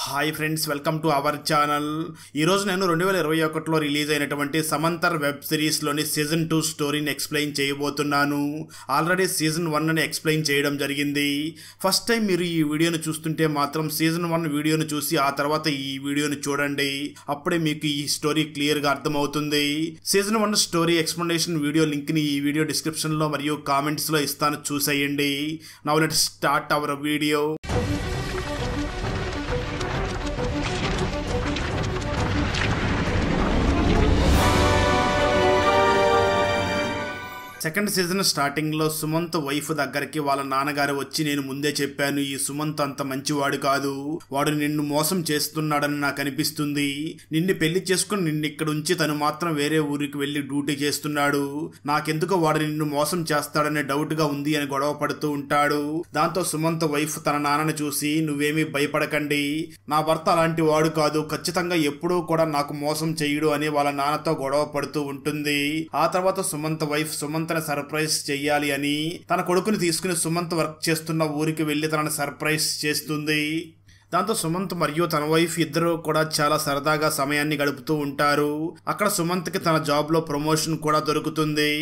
Hi friends, welcome to our channel. ఈరోజు నేను 2021లో release అయినటువంటి సమంతర్ వెబ్ సిరీస్లోని సీజన్ 2 స్టోరీని ఎక్స్ప్లెయిన్ చేయబోతున్నాను. ఆల్రెడీ సీజన్ 1ని ఎక్స్ప్లెయిన్ చేయడం జరిగింది. ఫస్ట్ టైం మీరు ఈ వీడియోను చూస్తుంటే మాత్రం సీజన్ 1 వీడియోను చూసి ఆ తర్వాత ఈ వీడియోను చూడండి. అప్పుడే మీకు ఈ స్టోరీ క్లియర్గా అర్థమవుతుంది. సీజన్ 1 స్టోరీ ఎక్స్ప్లెనేషన్ వీడియో లింక్ని ఈ వీడియో డిస్క్రిప్షన్లో మరియు కామెంట్స్లో ఇస్తాను, చూసేయండి. Now let's start our video. Second season స్టార్టింగ్లో సుమంత్ వైఫ్ దగ్గరికి వాళ్ళ నాన్నగారు వచ్చి, నేను ముందే చెప్పాను, ఈ సుమంత్ అంత మంచివాడు కాదు, వాడు నిన్ను మోసం చేస్తున్నాడని నాకు అనిపిస్తుంది. నిన్ను పెళ్లి చేసుకుని నిన్ను ఇక్కడ ఉంచి తను మాత్రం వేరే ఊరికి వెళ్ళి డ్యూటీ చేస్తున్నాడు. నాకెందుకో వాడు నిన్ను మోసం చేస్తాడనే డౌట్గా ఉంది అని గొడవ పడుతూ ఉంటాడు. దాంతో సుమంత్ వైఫ్ తన నాన్నని చూసి, నువ్వేమీ భయపడకండి, నా భర్త అలాంటి వాడు కాదు, ఖచ్చితంగా ఎప్పుడూ కూడా నాకు మోసం చెయ్యడు అని వాళ్ళ నాన్నతో గొడవ పడుతూ ఉంటుంది. ఆ తర్వాత సుమంత్ వైఫ్ సుమంత్ సర్ప్రైజ్ చెయ్యాలి అని తన కొడుకుని తీసుకుని సుమంత్ వర్క్ చేస్తున్న ఊరికి వెళ్లి తనని సర్ప్రైజ్ చేస్తుంది. దాంతో సుమంత్ మరియు తన వైఫ్ ఇద్దరు కూడా చాలా సరదాగా సమయాన్ని గడుపుతూ ఉంటారు. అక్కడ సుమంత్కి తన జాబ్ లో ప్రమోషన్ కూడా దొరుకుతుంది.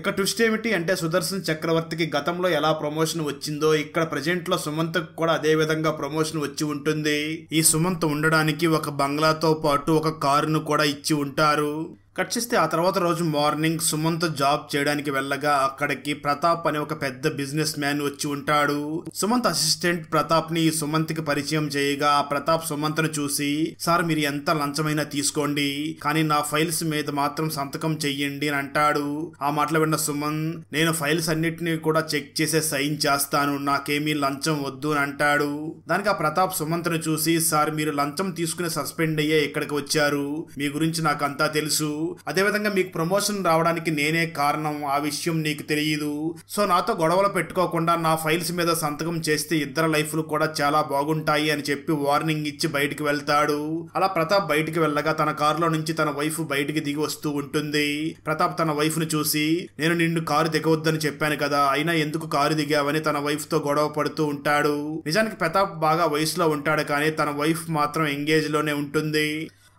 ఇక ట్విస్ట్ ఏమిటి అంటే, సుదర్శన్ చక్రవర్తికి గతంలో ఎలా ప్రమోషన్ వచ్చిందో ఇక్కడ ప్రెజెంట్ లో సుమంత్ కూడా అదే విధంగా ప్రమోషన్ వచ్చి ఉంటుంది. ఈ సుమంత్ ఉండడానికి ఒక బంగ్లాతో పాటు ఒక కారును కూడా ఇచ్చి ఉంటారు. కట్ చేస్తే ఆ తర్వాత రోజు మార్నింగ్ సుమంత్ జాబ్ చేయడానికి వెళ్ళగా అక్కడికి ప్రతాప్ అనే ఒక పెద్ద బిజినెస్ మ్యాన్ వచ్చి ఉంటాడు. సుమంత్ అసిస్టెంట్ ప్రతాప్ ని సుమంత్ కి పరిచయం చేయగా ఆ ప్రతాప్ సుమంత్ ను చూసి, సార్ మీరు ఎంత లంచమైనా తీసుకోండి, కానీ నా ఫైల్స్ మీద మాత్రం సంతకం చెయ్యండి అని అంటాడు. ఆ మాటలు విన్న సుమంత్, నేను ఫైల్స్ అన్నిటినీ కూడా చెక్ చేసే సైన్ చేస్తాను, నాకేమీ లంచం వద్దు అని అంటాడు. దానికి ఆ ప్రతాప్ సుమంత్ ను చూసి, సార్ మీరు లంచం తీసుకుని సస్పెండ్ అయ్యే ఇక్కడికి వచ్చారు, మీ గురించి నాకు అంతా తెలుసు, అదేవిధంగా మీకు ప్రమోషన్ రావడానికి నేనే కారణం, ఆ విషయం నీకు తెలియదు, సో నాతో గొడవలు పెట్టుకోకుండా నా ఫైల్స్ మీద సంతకం చేస్తే ఇద్దరు లైఫ్లు కూడా చాలా బాగుంటాయి అని చెప్పి వార్నింగ్ ఇచ్చి బయటికి వెళ్తాడు. అలా ప్రతాప్ బయటికి వెళ్ళగా తన కారులో నుంచి తన వైఫ్ బయటికి దిగి వస్తూ ఉంటుంది. ప్రతాప్ తన వైఫ్ ను చూసి, నేను నిన్ను కారు దిగవద్దని చెప్పాను కదా, అయినా ఎందుకు కారు దిగావని తన వైఫ్ తో గొడవ పడుతూ ఉంటాడు. నిజానికి ప్రతాప్ బాగా వయసులో ఉంటాడు, కానీ తన వైఫ్ మాత్రం ఎంగేజ్ లోనే ఉంటుంది.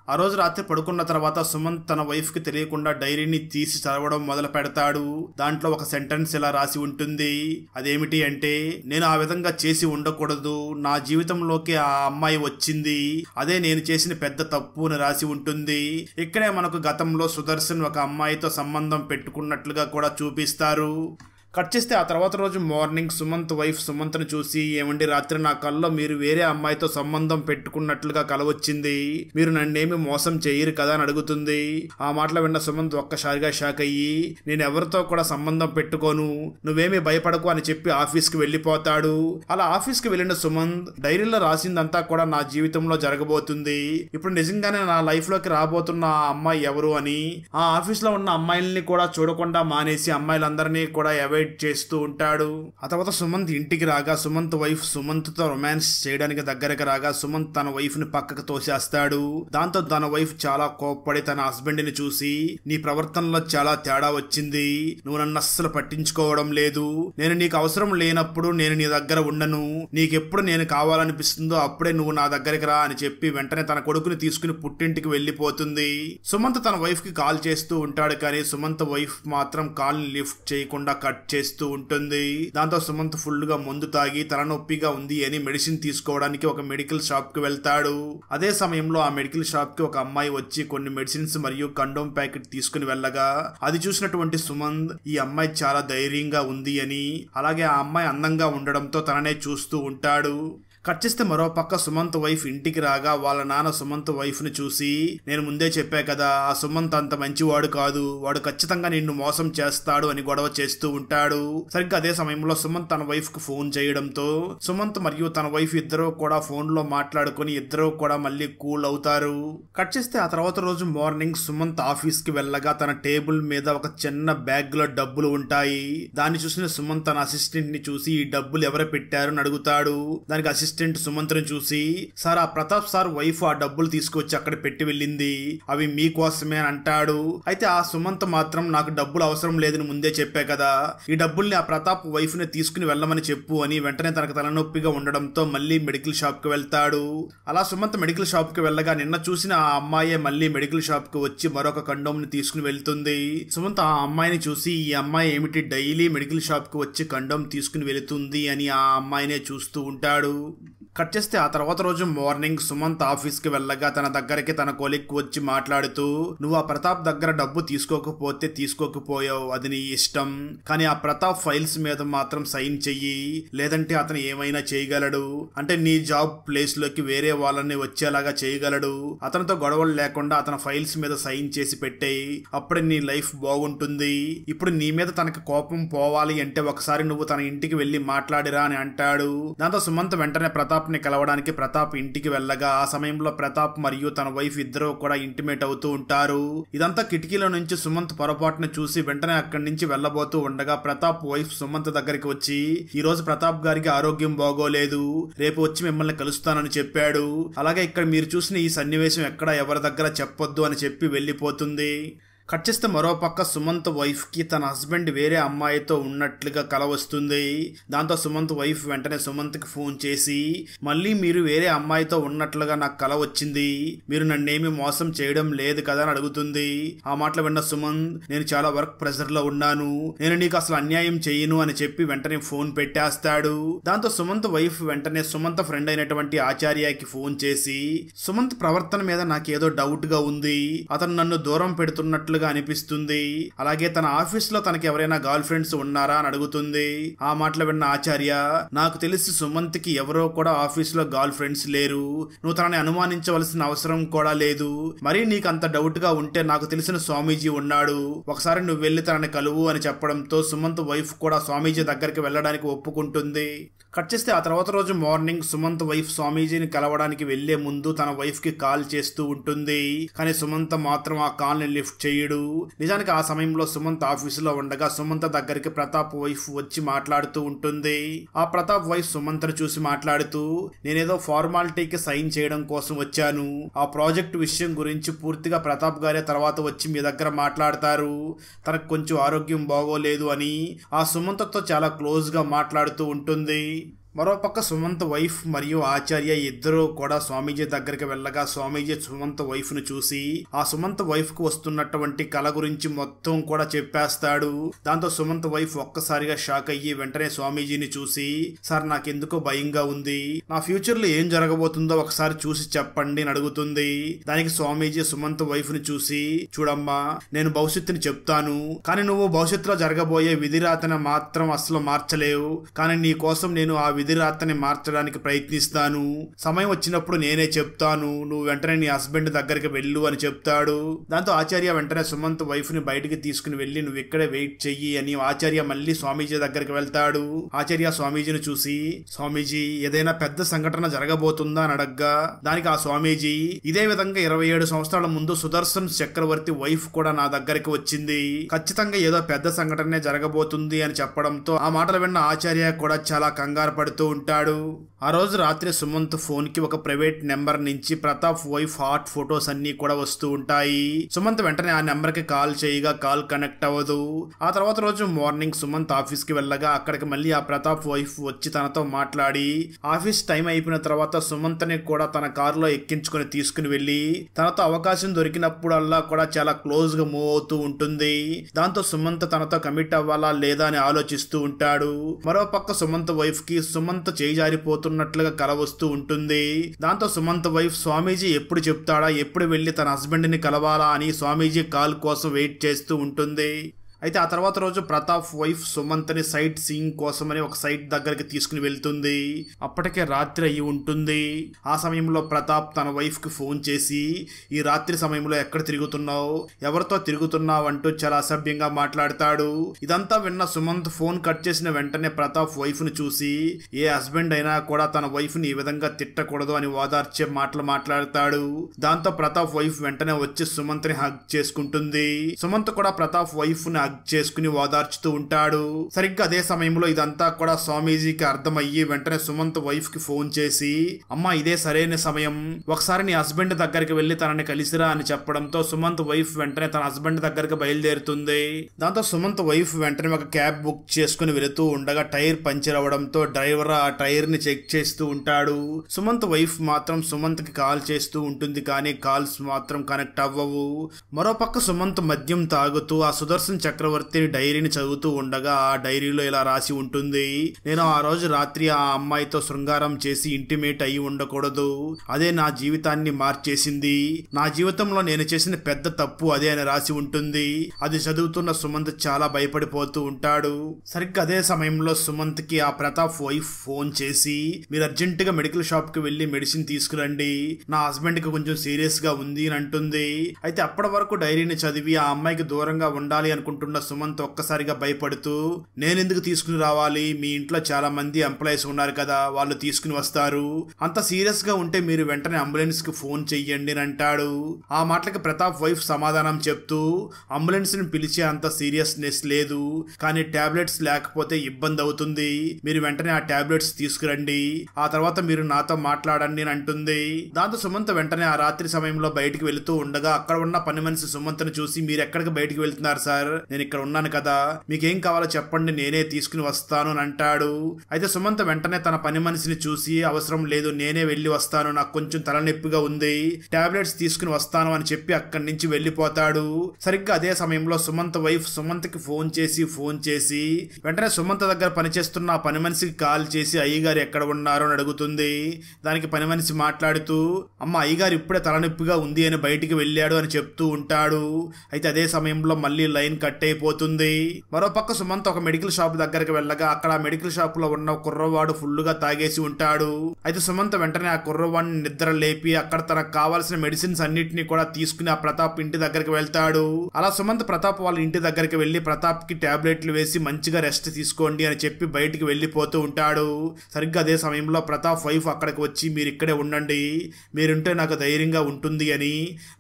ఆ రోజు రాత్రి పడుకున్న తర్వాత సుమంత్ తన వైఫ్ కి తెలియకుండా డైరీని తీసి చదవడం మొదలు పెడతాడు. దాంట్లో ఒక సెంటెన్స్ ఇలా రాసి ఉంటుంది. అదేమిటి అంటే, నేను ఆ విధంగా చేసి ఉండకూడదు, నా జీవితంలోకి ఆ అమ్మాయి వచ్చింది, అదే నేను చేసిన పెద్ద తప్పు అని రాసి ఉంటుంది. ఇక్కడే మనకు గతంలో సుదర్శన్ ఒక అమ్మాయితో సంబంధం పెట్టుకున్నట్లుగా కూడా చూపిస్తారు. కట్ చేస్తే ఆ తర్వాత రోజు మార్నింగ్ సుమంత్ వైఫ్ సుమంత్ను చూసి, ఏమండి రాత్రి నా కల్లో మీరు వేరే అమ్మాయితో సంబంధం పెట్టుకున్నట్లుగా కల వచ్చింది, మీరు నన్నేమి మోసం చేయరు కదా అని అడుగుతుంది. ఆ మాటలు విన్న సుమంత్ ఒక్కసారిగా షాక్ అయ్యి, నేను ఎవరితో కూడా సంబంధం పెట్టుకోను, నువ్వేమీ భయపడకు అని చెప్పి ఆఫీస్కి వెళ్ళిపోతాడు. అలా ఆఫీస్కి వెళ్ళిన సుమంత్ డైరీలో రాసిందంతా కూడా నా జీవితంలో జరగబోతుంది, ఇప్పుడు నిజంగానే నా లైఫ్ లోకి రాబోతున్న ఆ అమ్మాయి ఎవరు అని ఆ ఆఫీస్ లో ఉన్న అమ్మాయిల్ని కూడా చూడకుండా మానేసి అమ్మాయిలందరినీ కూడా అవాయిడ్ చేస్తూ ఉంటాడు. ఆ తర్వాత సుమంత్ ఇంటికి రాగా సుమంత్ వైఫ్ సుమంత్ తో రొమాన్స్ చేయడానికి దగ్గరకు రాగా సుమంత్ తన వైఫ్ ని పక్కకు తోసేస్తాడు. దాంతో తన వైఫ్ చాలా కోప్పడి తన హస్బెండ్ ని చూసి, నీ ప్రవర్తనలో చాలా తేడా వచ్చింది, నువ్వు నన్ను అస్సలు పట్టించుకోవడం లేదు, నేను నీకు అవసరం లేనప్పుడు నేను నీ దగ్గర ఉండను, నీకెప్పుడు నేను కావాలనిపిస్తుందో అప్పుడే నువ్వు నా దగ్గరికి రా అని చెప్పి వెంటనే తన కొడుకుని తీసుకుని పుట్టింటికి వెళ్లిపోతుంది. సుమంత్ తన వైఫ్ కి కాల్ చేస్తూ ఉంటాడు, కానీ సుమంత్ వైఫ్ మాత్రం కాల్ ని లిఫ్ట్ చేయకుండా కట్ చేస్తూ ఉంటుంది. దాంతో సుమంత్ ఫుల్ గా మందు తాగి తలనొప్పిగా ఉంది అని మెడిసిన్ తీసుకోవడానికి ఒక మెడికల్ షాప్ కి వెళ్తాడు. అదే సమయంలో ఆ మెడికల్ షాప్ కి ఒక అమ్మాయి వచ్చి కొన్ని మెడిసిన్స్ మరియు కండోమ్ ప్యాకెట్ తీసుకుని వెళ్ళగా అది చూసినటువంటి సుమంత్, ఈ అమ్మాయి చాలా ధైర్యంగా ఉంది అని, అలాగే ఆ అమ్మాయి అందంగా ఉండడంతో తననే చూస్తూ ఉంటాడు. కట్ చేస్తే మరో పక్క సుమంత్ వైఫ్ ఇంటికి రాగా వాళ్ళ నాన్న సుమంత్ వైఫ్ ని చూసి, నేను ముందే చెప్పా కదా, ఆ సుమంత్ అంత మంచివాడు కాదు, వాడు ఖచ్చితంగా నిన్ను మోసం చేస్తాడు అని గొడవ చేస్తూ ఉంటాడు. సరిగ్గా అదే సమయంలో సుమంత్ తన వైఫ్ కు ఫోన్ చేయడంతో సుమంత్ మరియు తన వైఫ్ ఇద్దరు కూడా ఫోన్ లో మాట్లాడుకుని ఇద్దరు కూడా మళ్ళీ కూల్ అవుతారు. కట్ చేస్తే ఆ తర్వాత రోజు మార్నింగ్ సుమంత్ ఆఫీస్ కి వెళ్ళగా తన టేబుల్ మీద ఒక చిన్న బ్యాగ్ లో డబ్బులు ఉంటాయి. దాన్ని చూసిన సుమంత్ తన అసిస్టెంట్ ని చూసి, ఈ డబ్బులు ఎవరు పెట్టారు అని అడుగుతాడు. దానికి అసిస్టెంట్ అసిస్టెంట్ సుమంత్ని చూసి, సార్ ఆ ప్రతాప్ సార్ వైఫ్ ఆ డబ్బులు తీసుకొచ్చి అక్కడ పెట్టి వెళ్ళింది, అవి మీకోసమే అని అంటాడు. అయితే ఆ సుమంత్ మాత్రం నాకు డబ్బులు అవసరం లేదని ముందే చెప్పా కదా, ఈ డబ్బుల్ని ఆ ప్రతాప్ వైఫ్ ని తీసుకుని వెళ్ళమని చెప్పు అని వెంటనే తనకు తలనొప్పిగా ఉండడంతో మళ్ళీ మెడికల్ షాప్ కి వెళ్తాడు. అలా సుమంత్ మెడికల్ షాప్ కి వెళ్ళగా నిన్న చూసిన ఆ అమ్మాయే మళ్ళీ మెడికల్ షాప్ కి వచ్చి మరొక కండోమ్ ని తీసుకుని వెళ్తుంది. సుమంత్ ఆ అమ్మాయిని చూసి, ఈ అమ్మాయి ఏమిటి డైలీ మెడికల్ షాప్ కి వచ్చి కండోమ్ తీసుకుని వెళుతుంది అని ఆ అమ్మాయినే చూస్తూ ఉంటాడు. కట్ చేస్తే ఆ తర్వాత రోజు మార్నింగ్ సుమంత్ ఆఫీస్ కి వెళ్ళగా తన దగ్గరికి తన కొలీగ్ వచ్చి మాట్లాడుతూ, నువ్వు ఆ ప్రతాప్ దగ్గర డబ్బు తీసుకోకపోతే తీసుకోకపోయావు, అది నీ ఇష్టం, కానీ ఆ ప్రతాప్ ఫైల్స్ మీద మాత్రం సైన్ చెయ్యి, లేదంటే అతను ఏమైనా చేయగలడు, అంటే నీ జాబ్ ప్లేస్ లోకి వేరే వాళ్ళని వచ్చేలాగా చేయగలడు, అతనితో గొడవలు లేకుండా అతని ఫైల్స్ మీద సైన్ చేసి పెట్టేయి, అప్పుడే నీ లైఫ్ బాగుంటుంది. ఇప్పుడు నీ మీద తనకి కోపం పోవాలి అంటే ఒకసారి నువ్వు తన ఇంటికి వెళ్లి మాట్లాడిరా అని అంటాడు. దాంతో సుమంత్ వెంటనే ప్రతాప్ ని కలవడానికి ప్రతాప్ ఇంటికి వెళ్ళగా ఆ సమయంలో ప్రతాప్ మరియు తన వైఫ్ ఇద్దరు కూడా ఇంటిమేట్ అవుతూ ఉంటారు. ఇదంతా కిటికీలో నుంచి సుమంత్ పొరపాటును చూసి వెంటనే అక్కడి నుంచి వెళ్లబోతూ ఉండగా ప్రతాప్ వైఫ్ సుమంత్ దగ్గరికి వచ్చి, ఈ రోజు ప్రతాప్ గారికి ఆరోగ్యం బాగోలేదు, రేపు వచ్చి మిమ్మల్ని కలుస్తానని చెప్పాడు, అలాగే ఇక్కడ మీరు చూసిన ఈ సన్నివేశం ఎక్కడ ఎవరి దగ్గర చెప్పొద్దు అని చెప్పి వెళ్లిపోతుంది. కట్ చేస్తే మరో పక్క సుమంత్ వైఫ్ కి తన హస్బెండ్ వేరే అమ్మాయితో ఉన్నట్లుగా కల వస్తుంది. దాంతో సుమంత్ వైఫ్ వెంటనే సుమంత్ కి ఫోన్ చేసి, మళ్ళీ మీరు వేరే అమ్మాయితో ఉన్నట్లుగా నాకు కల వచ్చింది, మీరు నన్నేమి మోసం చేయడం లేదు కదా అని అడుగుతుంది. ఆ మాటలు విన్న సుమంత్, నేను చాలా వర్క్ ప్రెషర్ లో ఉన్నాను, నేను నీకు అసలు అన్యాయం చేయను అని చెప్పి వెంటనే ఫోన్ పెట్టేస్తాడు. దాంతో సుమంత్ వైఫ్ వెంటనే సుమంత్ ఫ్రెండ్ అయినటువంటి ఆచార్యకి ఫోన్ చేసి, సుమంత్ ప్రవర్తన మీద నాకేదో డౌట్ గా ఉంది, అతను నన్ను దూరం పెడుతున్నట్లు అనిపిస్తుంది, అలాగే తన ఆఫీస్ లో తనకి ఎవరైనా గర్ల్ ఫ్రెండ్స్ ఉన్నారా అని అడుగుతుంది. ఆ మాటలు విన్న ఆచార్య, నాకు తెలిసి సుమంత్ కి ఎవరో కూడా ఆఫీస్ లో గర్ల్ ఫ్రెండ్స్ లేరు, నువ్వు తనని అనుమానించవలసిన అవసరం కూడా లేదు, మరి నీకు అంత డౌట్ గా ఉంటే నాకు తెలిసిన స్వామీజీ ఉన్నాడు, ఒకసారి నువ్వు వెళ్లి తనని కలువు అని చెప్పడంతో సుమంత్ వైఫ్ కూడా స్వామీజీ దగ్గరికి వెళ్ళడానికి ఒప్పుకుంటుంది. కట్ చేస్తే ఆ తర్వాత రోజు మార్నింగ్ సుమంత్ వైఫ్ స్వామీజీని కలవడానికి వెళ్లే ముందు తన వైఫ్ కి కాల్ చేస్తూ ఉంటుంది, కానీ సుమంత్ మాత్రం ఆ కాల్ ని లిఫ్ట్ చేయడు. నిజానికి ఆ సమయంలో సుమంత్ ఆఫీసులో ఉండగా సుమంత్ దగ్గరికి ప్రతాప్ వైఫ్ వచ్చి మాట్లాడుతూ ఉంటుంది. ఆ ప్రతాప్ వైఫ్ సుమంత్ ని చూసి మాట్లాడుతూ, నేనేదో ఫార్మాలిటీకి సైన్ చేయడం కోసం వచ్చాను, ఆ ప్రాజెక్ట్ విషయం గురించి పూర్తిగా ప్రతాప్ గారే తర్వాత వచ్చి మీ దగ్గర మాట్లాడతారు, తనకు కొంచెం ఆరోగ్యం బాగోలేదు అని ఆ సుమంత్ తో చాలా క్లోజ్ గా మాట్లాడుతూ ఉంటుంది. మరోపక్క సుమంత్ వైఫ్ మరియు ఆచార్య ఇద్దరు కూడా స్వామీజీ దగ్గరికి వెళ్ళగా స్వామీజీ సుమంత్ వైఫ్ ను చూసి ఆ సుమంత్ వైఫ్ కు వస్తున్నటువంటి కళ గురించి మొత్తం కూడా చెప్పేస్తాడు. దాంతో సుమంత్ వైఫ్ ఒక్కసారిగా షాక్ అయ్యి వెంటనే స్వామీజీని చూసి, సార్ నాకెందుకో భయంగా ఉంది, నా ఫ్యూచర్ లో ఏం జరగబోతుందో ఒకసారి చూసి చెప్పండి అని అడుగుతుంది. దానికి స్వామీజీ సుమంత్ వైఫ్ ని చూసి, చూడమ్మా నేను భవిష్యత్తుని చెప్తాను, కానీ నువ్వు భవిష్యత్తులో జరగబోయే విధిరాతని మాత్రం అసలు మార్చలేవు, కానీ నీ కోసం నేను ఆ విధిరాతని మార్చడానికి ప్రయత్నిస్తాను, సమయం వచ్చినప్పుడు నేనే చెప్తాను, నువ్వు వెంటనే నీ హస్బెండ్ దగ్గరికి వెళ్ళు అని చెప్తాడు. దాంతో ఆచార్య వెంటనే సుమంత్ వైఫ్ ని బయటికి తీసుకుని వెళ్లి నువ్వు ఇక్కడే వెయిట్ చెయ్యి అని ఆచార్య మళ్ళీ స్వామీజీ దగ్గరికి వెళ్తాడు. ఆచార్య స్వామీజీని చూసి, స్వామీజీ ఏదైనా పెద్ద సంఘటన జరగబోతుందా అని అడగ్గా దానికి ఆ స్వామీజీ, ఇదే విధంగా 27 సంవత్సరాల ముందు సుదర్శన్ చక్రవర్తి వైఫ్ కూడా నా దగ్గరికి వచ్చింది, ఖచ్చితంగా ఏదో పెద్ద సంఘటనే జరగబోతుంది అని చెప్పడంతో ఆ మాటలు విన్న ఆచార్య కూడా చాలా కంగారు పడుతూ ఉంటాడు. ఆ రోజు రాత్రి సుమంత్ ఫోన్ కి ఒక ప్రైవేట్ నెంబర్ నుంచి ప్రతాప్ వైఫ్ హాట్ ఫొటోస్ అన్ని కూడా వస్తూ ఉంటాయి. సుమంత్ వెంటనే ఆ నెంబర్ కి కాల్ చేయగా కాల్ కనెక్ట్ అవ్వదు. ఆ తర్వాత రోజు మార్నింగ్ సుమంత్ ఆఫీస్ కి వెళ్ళగా అక్కడికి మళ్ళీ ఆ ప్రతాప్ వైఫ్ వచ్చి తనతో మాట్లాడి ఆఫీస్ టైం అయిపోయిన తర్వాత సుమంత్ ని కూడా తన కారులో ఎక్కించుకుని తీసుకుని వెళ్లి తనతో అవకాశం దొరికినప్పుడల్లా కూడా చాలా క్లోజ్ గా మూవ్ అవుతూ ఉంటుంది. దాంతో సుమంత్ తనతో కమిట్ అవ్వాలా లేదా అని ఆలోచిస్తూ ఉంటాడు. మరోపక్క సుమంత్ వైఫ్ కి సుమంత్ చేజారిపోతున్నట్లుగా కల వస్తూ ఉంటుంది. దాంతో సుమంత్ వైఫ్ స్వామీజీ ఎప్పుడు చెప్తాడా, ఎప్పుడు వెళ్లి తన హస్బెండ్ ని కలవాలా అని స్వామీజీ కాల్ కోసం వెయిట్ చేస్తూ ఉంటుంది. అయితే ఆ తర్వాత రోజు ప్రతాప్ వైఫ్ సుమంత్ ని సైట్ సీయింగ్ కోసమని ఒక సైట్ దగ్గరికి తీసుకుని వెళ్తుంది. అప్పటికే రాత్రి అయ్యి ఉంటుంది. ఆ సమయంలో ప్రతాప్ తన వైఫ్ కి ఫోన్ చేసి, ఈ రాత్రి సమయంలో ఎక్కడ తిరుగుతున్నావు, ఎవరితో తిరుగుతున్నావు అంటూ చాలా అసభ్యంగా మాట్లాడతాడు. ఇదంతా విన్న సుమంత్ ఫోన్ కట్ చేసిన వెంటనే ప్రతాప్ వైఫ్ ని చూసి, ఏ హస్బెండ్ అయినా కూడా తన వైఫ్ ని ఈ విధంగా తిట్టకూడదు అని ఓదార్చే మాటలు మాట్లాడతాడు. దాంతో ప్రతాప్ వైఫ్ వెంటనే వచ్చి సుమంత్ ని హగ్ చేసుకుంటుంది. సుమంత్ కూడా ప్రతాప్ వైఫ్ ని హగ్ చేసుకుని ఓదార్చుతూ ఉంటాడు. సరిగ్గా అదే సమయంలో ఇదంతా కూడా స్వామీజీకి అర్థమయ్యి వెంటనే సుమంత్ వైఫ్ కి ఫోన్ చేసి, అమ్మా ఇదే సరైన సమయం, ఒకసారి నీ హస్బెండ్ దగ్గరికి వెళ్లి తనని కలిసిరా అని చెప్పడంతో సుమంత్ వైఫ్ వెంటనే తన హస్బెండ్ దగ్గరికి బయలుదేరుతుంది. దాంతో సుమంత్ వైఫ్ వెంటనే ఒక క్యాబ్ బుక్ చేసుకుని వెళుతూ ఉండగా టైర్ పంచర్ అవడంతో డ్రైవర్ ఆ టైర్ ని చెక్ చేస్తూ ఉంటాడు. సుమంత్ వైఫ్ మాత్రం సుమంత్ కి కాల్ చేస్తూ ఉంటుంది, కానీ కాల్స్ మాత్రం కనెక్ట్ అవ్వవు. మరోపక్క సుమంత్ మద్యం తాగుతూ ఆ సుదర్శన్ చక్రవర్తి డైరీని చదువుతూ ఉండగా ఆ డైరీలో ఇలా రాసి ఉంటుంది, నేను ఆ రోజు రాత్రి ఆ అమ్మాయితో శృంగారం చేసి ఇంటిమేట్ అయి ఉండకూడదు, అదే నా జీవితాన్ని మార్చేసింది, నా జీవితంలో నేను చేసిన పెద్ద తప్పు అదే అని రాసి ఉంటుంది. అది చదువుతున్న సుమంత్ చాలా భయపడిపోతూ ఉంటాడు. సరిగ్గా అదే సమయంలో సుమంత్ కి ఆ ప్రతాప్ వైఫ్ ఫోన్ చేసి, మీరు అర్జెంట్ గా మెడికల్ షాప్ కి వెళ్లి మెడిసిన్ తీసుకురండి, నా హస్బెండ్ కి కొంచెం సీరియస్ గా ఉంది అని అంటుంది. అయితే అప్పటి వరకు డైరీని చదివి ఆ అమ్మాయికి దూరంగా ఉండాలి అనుకుంటున్న సుమంత్ ఒక్కసారిగా భయపడుతూ, నేనెందుకు తీసుకుని రావాలి, మీ ఇంట్లో చాలా మంది ఎంప్లాయీస్ ఉన్నారు కదా, వాళ్ళు తీసుకుని వస్తారు, అంత సీరియస్ గా ఉంటే మీరు వెంటనే అంబులెన్స్ కి ఫోన్ చెయ్యండి అని అంటాడు. ఆ మాటలకి ప్రతాప్ వైఫ్ సమాధానం చెప్తూ, అంబులెన్స్ ని పిలిచే అంత సీరియస్నెస్ లేదు, కానీ టాబ్లెట్స్ లేకపోతే ఇబ్బంది అవుతుంది, మీరు వెంటనే ఆ టాబ్లెట్స్ తీసుకురండి, ఆ తర్వాత మీరు నాతో మాట్లాడండి అని అంటుంది. దాంతో సుమంత్ వెంటనే ఆ రాత్రి సమయంలో బయటికి వెళుతూ ఉండగా అక్కడ ఉన్న పని మనిషి సుమంత్ ను చూసి, మీరు ఎక్కడికి బయటికి వెళ్తున్నారు సార్, నేను ఇక్కడ ఉన్నాను కదా, మీకేం కావాలో చెప్పండి నేనే తీసుకుని వస్తాను అని అంటాడు. అయితే సుమంత్ వెంటనే తన పని మనిషిని చూసి, అవసరం లేదు నేనే వెళ్లి వస్తాను, నాకు కొంచెం తలనొప్పిగా ఉంది, టాబ్లెట్స్ తీసుకుని వస్తాను అని చెప్పి అక్కడి నుంచి వెళ్లిపోతాడు. సరిగ్గా అదే సమయంలో సుమంత్ వైఫ్ సుమంత్ కి ఫోన్ చేసి వెంటనే సుమంత్ దగ్గర పనిచేస్తున్న ఆ పని మనిషికి కాల్ చేసి అయ్యగారు ఎక్కడ ఉన్నారు అని అడుగుతుంది. దానికి పని మనిషి మాట్లాడుతూ, అమ్మ అయ్యగారు ఇప్పుడే తలనొప్పిగా ఉంది అని బయటికి వెళ్ళాడు అని చెప్తూ ఉంటాడు. అయితే అదే సమయంలో మళ్ళీ లైన్ కట్ అయిపోతుంది. మరోపక్క సుమంత్ ఒక మెడికల్ షాప్ దగ్గరికి వెళ్ళగా అక్కడ మెడికల్ షాప్ లో ఉన్న కుర్రవాడు ఫుల్ గా తాగేసి ఉంటాడు. అయితే సుమంత్ వెంటనే ఆ కుర్రవాడిని నిద్ర లేపి అక్కడ తనకు కావాల్సిన మెడిసిన్స్ అన్నిటిని కూడా తీసుకుని ఆ ప్రతాప్ ఇంటి దగ్గరికి వెళ్తాడు. అలా సుమంత్ ప్రతాప్ వాళ్ళ ఇంటి దగ్గరికి వెళ్లి ప్రతాప్ కి టాబ్లెట్లు వేసి మంచిగా రెస్ట్ తీసుకోండి అని చెప్పి బయటికి వెళ్లిపోతూ ఉంటాడు. సరిగ్గా అదే సమయంలో ప్రతాప్ వైఫ్ అక్కడికి వచ్చి, మీరు ఇక్కడే ఉండండి, మీరుంటే నాకు ధైర్యంగా ఉంటుంది అని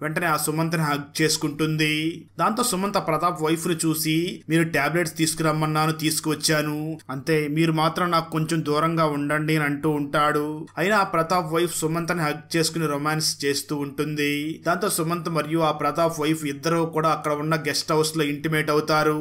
వెంటనే ఆ సుమంత్ ని హగ్ చేసుకుంటుంది. దాంతో సుమంత్ ఆ ప్రతాప్ వైఫ్ ని చూసి, మీరు టాబ్లెట్స్ తీసుకురమ్మన్నాను తీసుకువచ్చాను, అంతే, మీరు మాత్రం నాకు కొంచెం దూరంగా ఉండండి అని అంటూ ఉంటాడు. అయినా ఆ ప్రతాప్ వైఫ్ సుమంత్ ని హగ్ చేసుకుని రొమాన్స్ చేస్తూ ఉంటుంది. దాంతో సుమంత్ మరియు ఆ ప్రతాప్ వైఫ్ ఇద్దరు కూడా అక్కడ ఉన్న గెస్ట్ హౌస్ లో ఇంటిమేట్ అవుతారు.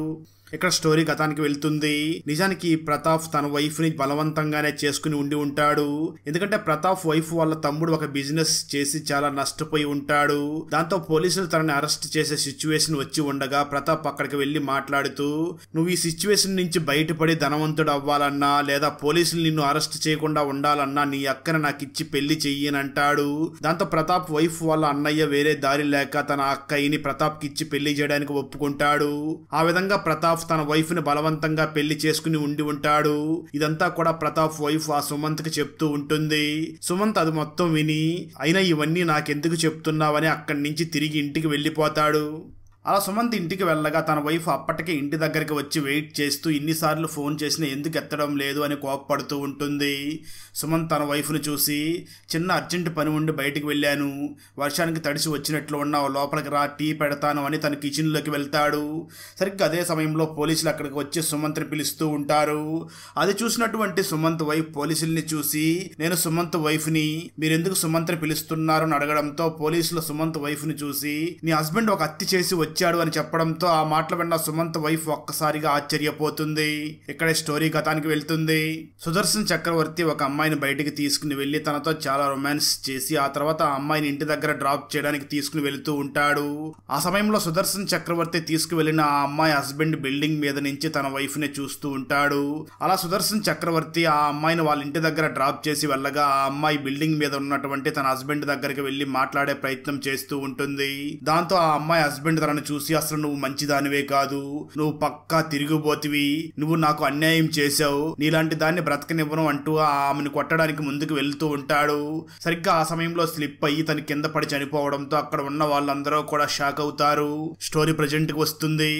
ఇక్కడ స్టోరీ గతానికి వెళ్తుంది. నిజానికి ప్రతాప్ తన వైఫ్ ని బలవంతంగానే చేసుకుని ఉండి ఉంటాడు. ఎందుకంటే ప్రతాప్ వైఫ్ వాళ్ళ తమ్ముడు ఒక బిజినెస్ చేసి చాలా నష్టపోయి ఉంటాడు. దాంతో పోలీసులు తనని అరెస్ట్ చేసే సిచ్యువేషన్ వచ్చి ఉండగా ప్రతాప్ అక్కడికి వెళ్లి మాట్లాడుతూ, నువ్వు ఈ సిచ్యువేషన్ నుంచి బయటపడి ధనవంతుడు అవ్వాలన్నా లేదా పోలీసులు నిన్ను అరెస్ట్ చేయకుండా ఉండాలన్నా నీ అక్కని నాకు ఇచ్చి పెళ్లి చెయ్యి అని అంటాడు. దాంతో ప్రతాప్ వైఫ్ వాళ్ళ అన్నయ్య వేరే దారి లేక తన అక్కయ్యని ప్రతాప్ కి ఇచ్చి పెళ్లి చేయడానికి ఒప్పుకుంటాడు. ఆ విధంగా ప్రతాప్ తన వైఫ్ ని బలవంతంగా పెళ్లి చేసుకుని ఉండి ఉంటాడు. ఇదంతా కూడా ప్రతాప్ వైఫ్ ఆ సుమంత్ కి చెప్తూ ఉంటుంది. సుమంత్ అది మొత్తం విని, అయినా ఇవన్నీ నాకెందుకు చెప్తున్నావని అక్కడి నుంచి తిరిగి ఇంటికి వెళ్లిపోతాడు. అలా సుమంత్ ఇంటికి వెళ్ళగా తన వైఫ్ అప్పటికే ఇంటి దగ్గరికి వచ్చి వెయిట్ చేస్తూ, ఇన్నిసార్లు ఫోన్ చేసినా ఎందుకు ఎత్తడం లేదు అని కోపపడుతూ ఉంటుంది. సుమంత్ తన వైఫ్ను చూసి, చిన్న అర్జెంట్ పని ఉండి బయటికి వెళ్ళాను, వర్షానికి తడిసి వచ్చినట్లు ఉన్నావు, లోపలికి రా, టీ పెడతాను అని తన కిచెన్లోకి వెళ్తాడు. సరిగ్గా అదే సమయంలో పోలీసులు అక్కడికి వచ్చి సుమంత్ని పిలుస్తూ ఉంటారు. అది చూసినటువంటి సుమంత్ వైఫ్ పోలీసుల్ని చూసి, నేను సుమంత్ వైఫ్ని, మీరెందుకు సుమంత్ని పిలుస్తున్నారు అని అడగడంతో పోలీసులు సుమంత్ వైఫ్ని చూసి, నీ హస్బెండ్ ఒక హత్య చేసి వచ్చాడు అని చెప్పడంతో ఆ మాటలు విన్న సుమంత్ వైఫ్ ఒక్కసారిగా ఆశ్చర్యపోతుంది. ఇక్కడే స్టోరీ గతానికి వెళ్తుంది. సుదర్శన్ చక్రవర్తి ఒక అమ్మాయిని బయటికి తీసుకుని వెళ్లి తనతో చాలా రొమాన్స్ చేసి ఆ తర్వాత ఆ అమ్మాయిని ఇంటి దగ్గర డ్రాప్ చేయడానికి తీసుకుని వెళ్తూ ఉంటాడు. ఆ సమయంలో సుదర్శన్ చక్రవర్తి తీసుకువెళ్లిన ఆ అమ్మాయి హస్బెండ్ బిల్డింగ్ మీద నుంచి తన వైఫ్ ని చూస్తూ ఉంటాడు. అలా సుదర్శన్ చక్రవర్తి ఆ అమ్మాయిని వాళ్ళ ఇంటి దగ్గర డ్రాప్ చేసి వెళ్ళగా ఆ అమ్మాయి బిల్డింగ్ మీద ఉన్నటువంటి తన హస్బెండ్ దగ్గరికి వెళ్లి మాట్లాడే ప్రయత్నం చేస్తూ ఉంటుంది. దాంతో ఆ అమ్మాయి హస్బెండ్ తనను చూసి, అసలు నువ్వు మంచిదానివే కాదు, నువ్వు పక్కా తిరిగిపోతివి, నువ్వు నాకు అన్యాయం చేశావు, నీలాంటి దాన్ని బ్రతకనివ్వను అంటూ ఆమెను కొట్టడానికి ముందుకు వెళ్తూ ఉంటాడు. సరిగ్గా ఆ సమయంలో స్లిప్ అయ్యి తన కింద పడి చనిపోవడంతో అక్కడ ఉన్న వాళ్ళందరూ కూడా షాక్ అవుతారు. స్టోరీ ప్రజెంట్ కి వస్తుంది.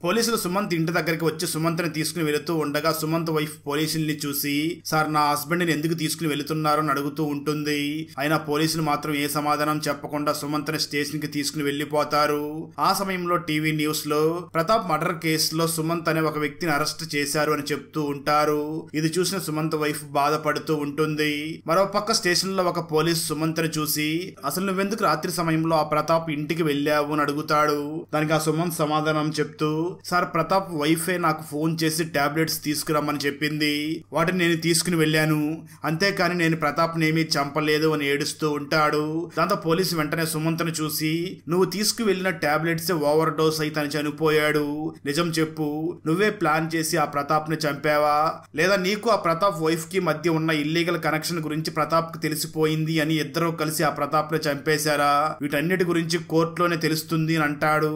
పోలీసులు సుమంత్ ఇంటి దగ్గరికి వచ్చి సుమంత్ని తీసుకుని వెళుతూ ఉండగా సుమంత్ వైఫ్ పోలీసుల్ని చూసి సార్ నా హస్బెండ్ ని ఎందుకు తీసుకుని వెళుతున్నారో అని అడుగుతూ ఉంటుంది. అయినా పోలీసులు మాత్రం ఏ సమాధానం చెప్పకుండా సుమంత్ని స్టేషన్ కి తీసుకుని వెళ్లిపోతారు. ఆ సమయంలో టీవీ న్యూస్ లో ప్రతాప్ మర్డర్ కేసులో సుమంత్ అనే ఒక వ్యక్తిని అరెస్ట్ చేశారు అని చెప్తూ ఉంటారు. ఇది చూసిన సుమంత్ వైఫ్ బాధపడుతూ ఉంటుంది. మరో పక్క స్టేషన్ లో ఒక పోలీస్ సుమంత్ని చూసి అసలు నువ్వెందుకు రాత్రి సమయంలో ఆ ప్రతాప్ ఇంటికి వెళ్ళావు అని అడుగుతాడు. దానికి ఆ సుమంత్ సమాధానం చెప్తూ సార్ ప్రతాప్ వైఫే నాకు ఫోన్ చేసి టాబ్లెట్స్ తీసుకురమ్మని చెప్పింది, వాటిని నేను తీసుకుని వెళ్ళాను, అంతేకాని నేను ప్రతాప్ నేమీ చంపలేదు అని ఏడుస్తూ ఉంటాడు. దాంతో పోలీసు వెంటనే సుమంత్ని చూసి నువ్వు తీసుకు వెళ్లిన టాబ్లెట్స్ ఓవర్ డోస్ అయితే తను చనిపోయాడు, నిజం చెప్పు, నువ్వే ప్లాన్ చేసి ఆ ప్రతాప్ ని చంపావా లేదా నీకు ఆ ప్రతాప్ వైఫ్ కి మధ్య ఉన్న ఇల్లీగల్ కనెక్షన్ గురించి ప్రతాప్ కి తెలిసిపోయింది అని ఇద్దరూ కలిసి ఆ ప్రతాప్ ని చంపేశారా, వీటన్నిటి గురించి కోర్టులోనే తెలుస్తుంది అని అంటాడు.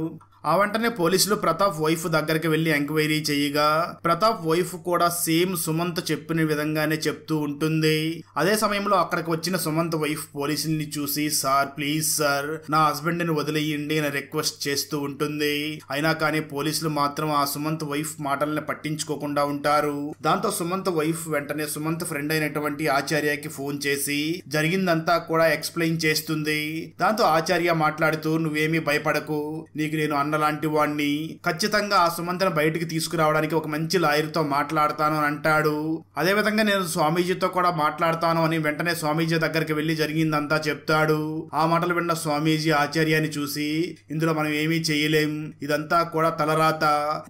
ఆ వెంటనే పోలీసులు ప్రతాప్ వైఫ్ దగ్గరికి వెళ్లి ఎంక్వైరీ చేయగా ప్రతాప్ వైఫ్ కూడా సేమ్ సుమంత్ చెప్పిన విధంగానే చెప్తూ ఉంటుంది. అదే సమయంలో అక్కడికి వచ్చిన సుమంత్ వైఫ్ పోలీసుల్ని చూసి సార్ ప్లీజ్ సార్ నా హస్బెండ్ ని వదిలేయండి అని రిక్వెస్ట్ చేస్తూ ఉంటుంది. అయినా కానీ పోలీసులు మాత్రం ఆ సుమంత్ వైఫ్ మాటల్ని పట్టించుకోకుండా ఉంటారు. దాంతో సుమంత్ వైఫ్ వెంటనే సుమంత్ ఫ్రెండ్ అయినటువంటి ఆచార్యకి ఫోన్ చేసి జరిగిందంతా కూడా ఎక్స్ప్లెయిన్ చేస్తుంది. దాంతో ఆచార్య మాట్లాడుతూ నువ్వేమీ భయపడకు, నీకు నేను లాంటి వాడిని, ఖచ్చితంగా ఆ సుమంత్ని బయటికి తీసుకురావడానికి ఒక మంచి లాయర్ తో మాట్లాడతాను అని అంటాడు. అదే విధంగా నేను స్వామీజీతో కూడా మాట్లాడతాను అని వెంటనే స్వామీజీ దగ్గరికి వెళ్లి జరిగిందంతా చెప్తాడు. ఆ మాటలు విన్న స్వామీజీ ఆచార్యాన్ని చూసి ఇందులో మనం ఏమీ చెయ్యలేం, ఇదంతా కూడా తలరాత,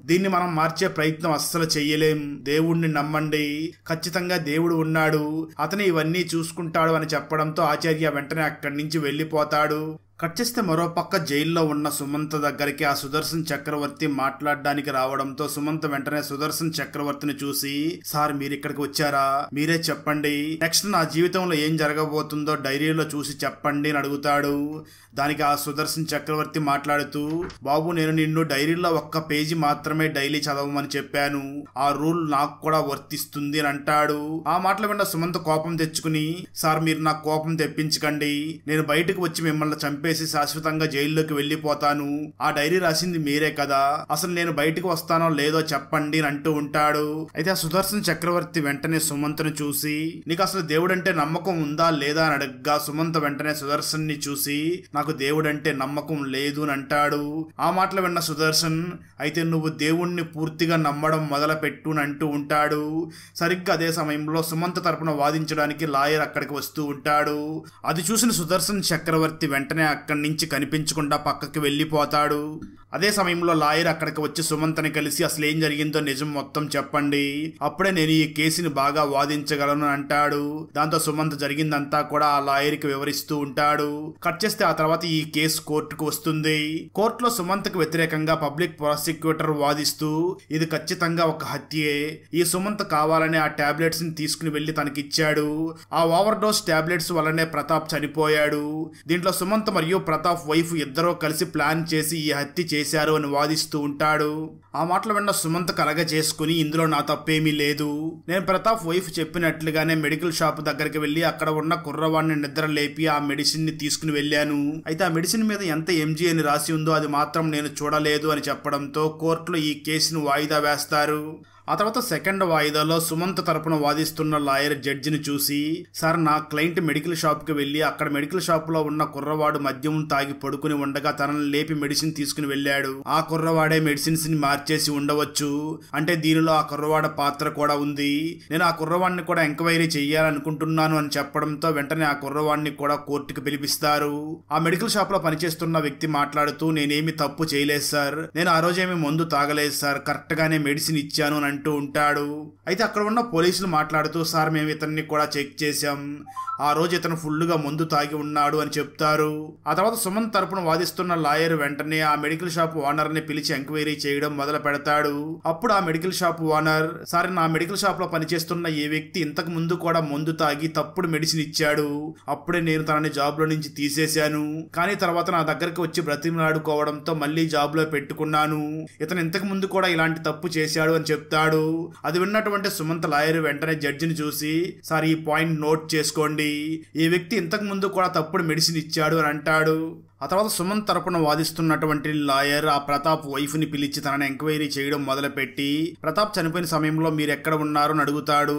దీన్ని మనం మార్చే ప్రయత్నం అస్సలు చెయ్యలేం, దేవుణ్ణి నమ్మండి, ఖచ్చితంగా దేవుడు ఉన్నాడు, అతను ఇవన్నీ చూసుకుంటాడు అని చెప్పడంతో ఆచార్య వెంటనే అక్కడి నుంచి వెళ్లిపోతాడు. కట్ చేస్తే మరో పక్క జైల్లో ఉన్న సుమంత్ దగ్గరికి ఆ సుదర్శన్ చక్రవర్తి మాట్లాడడానికి రావడంతో సుమంత్ వెంటనే సుదర్శన్ చక్రవర్తిని చూసి సార్ మీరు ఇక్కడికి వచ్చారా, మీరే చెప్పండి, నెక్స్ట్ నా జీవితంలో ఏం జరగబోతుందో డైరీలో చూసి చెప్పండి అని అడుగుతాడు. దానికి ఆ సుదర్శన్ చక్రవర్తి మాట్లాడుతూ బాబు నేను నిన్ను డైరీలో ఒక్క పేజీ మాత్రమే డైలీ చదవమని చెప్పాను, ఆ రూల్ నాకు కూడా వర్తిస్తుంది అని అంటాడు. ఆ మాటలు విన్న సుమంత్ కోపం తెచ్చుకుని సార్ మీరు నాకు కోపం తెప్పించకండి, నేను బయటకు వచ్చి మిమ్మల్ని చంపేసి శాశ్వతంగా జైల్లోకి వెళ్లిపోతాను, ఆ డైరీ రాసింది మీరే కదా, అసలు నేను బయటకు వస్తానో లేదో చెప్పండి అని అంటూ ఉంటాడు. అయితే ఆ సుదర్శన్ చక్రవర్తి వెంటనే సుమంత్ను చూసి నీకు అసలు దేవుడంటే నమ్మకం ఉందా లేదా అని అడగ్గా సుమంత్ వెంటనే సుదర్శన్ ని చూసి నాకు దేవుడంటే నమ్మకం లేదు అని అంటాడు. ఆ మాటలు విన్న సుదర్శన్ అయితే నువ్వు దేవుణ్ణి పూర్తిగా నమ్మడం మొదలుపెట్టు అని అంటూ ఉంటాడు. సరిగ్గా అదే సమయంలో సుమంత్ తరపున వాదించడానికి లాయర్ అక్కడికి వస్తూ ఉంటాడు. అది చూసిన సుదర్శన్ చక్రవర్తి వెంటనే అక్కడి నుంచి కనిపించకుండా పక్కకి వెళ్లిపోతాడు. అదే సమయంలో లాయర్ అక్కడికి వచ్చి సుమంత్ని కలిసి అసలు ఏం జరిగిందో నిజం మొత్తం చెప్పండి, అప్పుడే నేను ఈ కేసుని బాగా వాదించగలను అంటాడు. దాంతో సుమంత్ జరిగిందంతా కూడా ఆ లాయర్ కి వివరిస్తూ ఉంటాడు. కట్ చేస్తే ఆ తర్వాత ఈ కేసు కోర్టుకు వస్తుంది. కోర్టులో సుమంత్ కు వ్యతిరేకంగా పబ్లిక్ ప్రాసిక్యూటర్ వాదిస్తూ ఇది ఖచ్చితంగా ఒక హత్యే, ఈ సుమంత్ కావాలనే ఆ టాబ్లెట్స్ ని తీసుకుని వెళ్లి తనకిచ్చాడు, ఆ ఓవర్ డోస్ టాబ్లెట్స్ వల్లనే ప్రతాప్ చనిపోయాడు, దీంట్లో సుమంత్ మరియు ప్రతాప్ వైఫ్ ఇద్దరూ కలిసి ప్లాన్ చేసి ఈ హత్య చేశారు అని వాదిస్తూ ఉంటాడు. ఆ మాటలు విన్న సుమంత్ కలగ చేసుకుని ఇందులో నా తప్పేమీ లేదు, నేను ప్రతాప్ వైఫ్ చెప్పినట్లుగానే మెడికల్ షాప్ దగ్గరికి వెళ్లి అక్కడ ఉన్న కుర్రవాడిని నిద్ర లేపి ఆ మెడిసిన్ ని తీసుకుని వెళ్ళాను, అయితే ఆ మెడిసిన్ మీద ఎంత ఎంజీ అని రాసి ఉందో అది మాత్రం నేను చూడలేదు అని చెప్పడంతో కోర్టులో ఈ కేసును వాయిదా వేస్తారు. ఆ తర్వాత సెకండ్ వాయిదాలో సుమంత్ తరపున వాదిస్తున్న లాయర్ జడ్జిని చూసి సార్ నా క్లయింట్ మెడికల్ షాప్ కి వెళ్లి అక్కడ మెడికల్ షాప్ లో ఉన్న కుర్రవాడు మద్యం తాగి పడుకుని ఉండగా తనని లేపి మెడిసిన్ తీసుకుని వెళ్ళాడు, ఆ కుర్రవాడే మెడిసిన్స్ ని మార్చేసి ఉండవచ్చు, అంటే దీనిలో ఆ కుర్రవాడ పాత్ర కూడా ఉంది, నేను ఆ కుర్రవాడిని కూడా ఎంక్వైరీ చెయ్యాలనుకుంటున్నాను అని చెప్పడంతో వెంటనే ఆ కుర్రవాడిని కూడా కోర్టుకు పిలిపిస్తారు. ఆ మెడికల్ షాప్ లో పనిచేస్తున్న వ్యక్తి మాట్లాడుతూ నేనేమి తప్పు చేయలేదు సార్, నేను ఆ రోజేమీ మందు తాగలేదు సార్, కరెక్ట్ గానే మెడిసిన్ ఇచ్చాను అంటూ ఉంటాడు. అయితే అక్కడ ఉన్న పోలీసులు మాట్లాడుతూ సార్ మేము ఇతన్ని కూడా చెక్ చేశాం, ఆ రోజు ఇతను ఫుల్గా మందు తాగి ఉన్నాడు అని చెప్తారు. ఆ తర్వాత సుమంత్ తరపున వాదిస్తున్న లాయర్ వెంటనే ఆ మెడికల్ షాప్ ఓనర్ ని పిలిచి ఎంక్వైరీ చేయడం మొదలు పెడతాడు. అప్పుడు ఆ మెడికల్ షాప్ ఓనర్ సార్ నా మెడికల్ షాప్ లో పనిచేస్తున్న ఈ వ్యక్తి ఇంతకు ముందు కూడా మందు తాగి తప్పుడు మెడిసిన్ ఇచ్చాడు, అప్పుడే నేను తనని జాబ్ లో నుంచి తీసేశాను, కానీ తర్వాత నా దగ్గరికి వచ్చి బ్రతిమలాడుకోవడంతో మళ్ళీ జాబ్ లో పెట్టుకున్నాను, ఇతను ఇంతకు ముందు కూడా ఇలాంటి తప్పు చేశాడు అని చెప్తాడు. అది విన్నటువంటి సుమంత్ లాయర్ వెంటనే జడ్జిని చూసి సార్ ఈ పాయింట్ నోట్ చేసుకోండి, ఈ వ్యక్తి ఇంతకు ముందు కూడా తప్పుడు మెడిసిన్ ఇచ్చాడు అని అంటాడు. ఆ తర్వాత సుమంత్ తరపున వాదిస్తున్నటువంటి లాయర్ ఆ ప్రతాప్ వైఫ్ ని పిలిచి తనని ఎంక్వైరీ చేయడం మొదలుపెట్టి ప్రతాప్ చనిపోయిన సమయంలో మీరు ఎక్కడ ఉన్నారు అని అడుగుతాడు.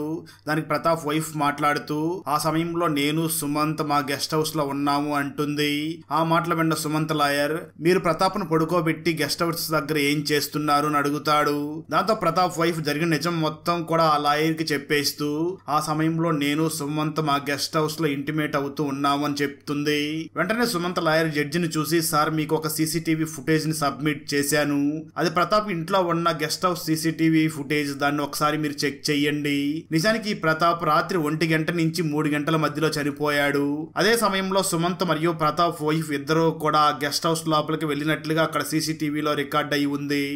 దానికి ప్రతాప్ వైఫ్ మాట్లాడుతూ ఆ సమయంలో నేను సుమంత్ మా గెస్ట్ హౌస్ లో ఉన్నాము అంటుంది. ఆ మాటలు విన్న సుమంత్ లాయర్ మీరు ప్రతాప్ ను పడుకోబెట్టి గెస్ట్ హౌస్ దగ్గర ఏం చేస్తున్నారు అని అడుగుతాడు. దాంతో ప్రతాప్ వైఫ్ జరిగిన నిజం మొత్తం కూడా ఆ లాయర్ కి చెప్పేస్తూ ఆ సమయంలో నేను సుమంత్ మా గెస్ట్ హౌస్ లో ఇంటిమేట్ అవుతూ ఉన్నాము అని చెప్తుంది. వెంటనే సుమంత్ లాయర్ జడ్జిని చూసి సార్ మీకు ఒక సీసీటీవీ ఫుటేజ్ ని సబ్మిట్ చేశాను, అది ప్రతాప్ ఇంట్లో ఉన్న గెస్ట్ హౌస్ సీసీటీవీ ఫుటేజ్, దాన్ని ఒకసారి మీరు చెక్ చెయ్యండి. నిజానికి ప్రతాప్ రాత్రి 1 గంట నుంచి 3 గంటల మధ్యలో చనిపోయాడు. అదే సమయంలో సుమంత్ మరియు ప్రతాప్ వైఫ్ ఇద్దరు కూడా గెస్ట్ హౌస్ లోపలికి వెళ్ళినట్లుగా అక్కడ సీసీటీవీలో రికార్డ్ అయి ఉంది.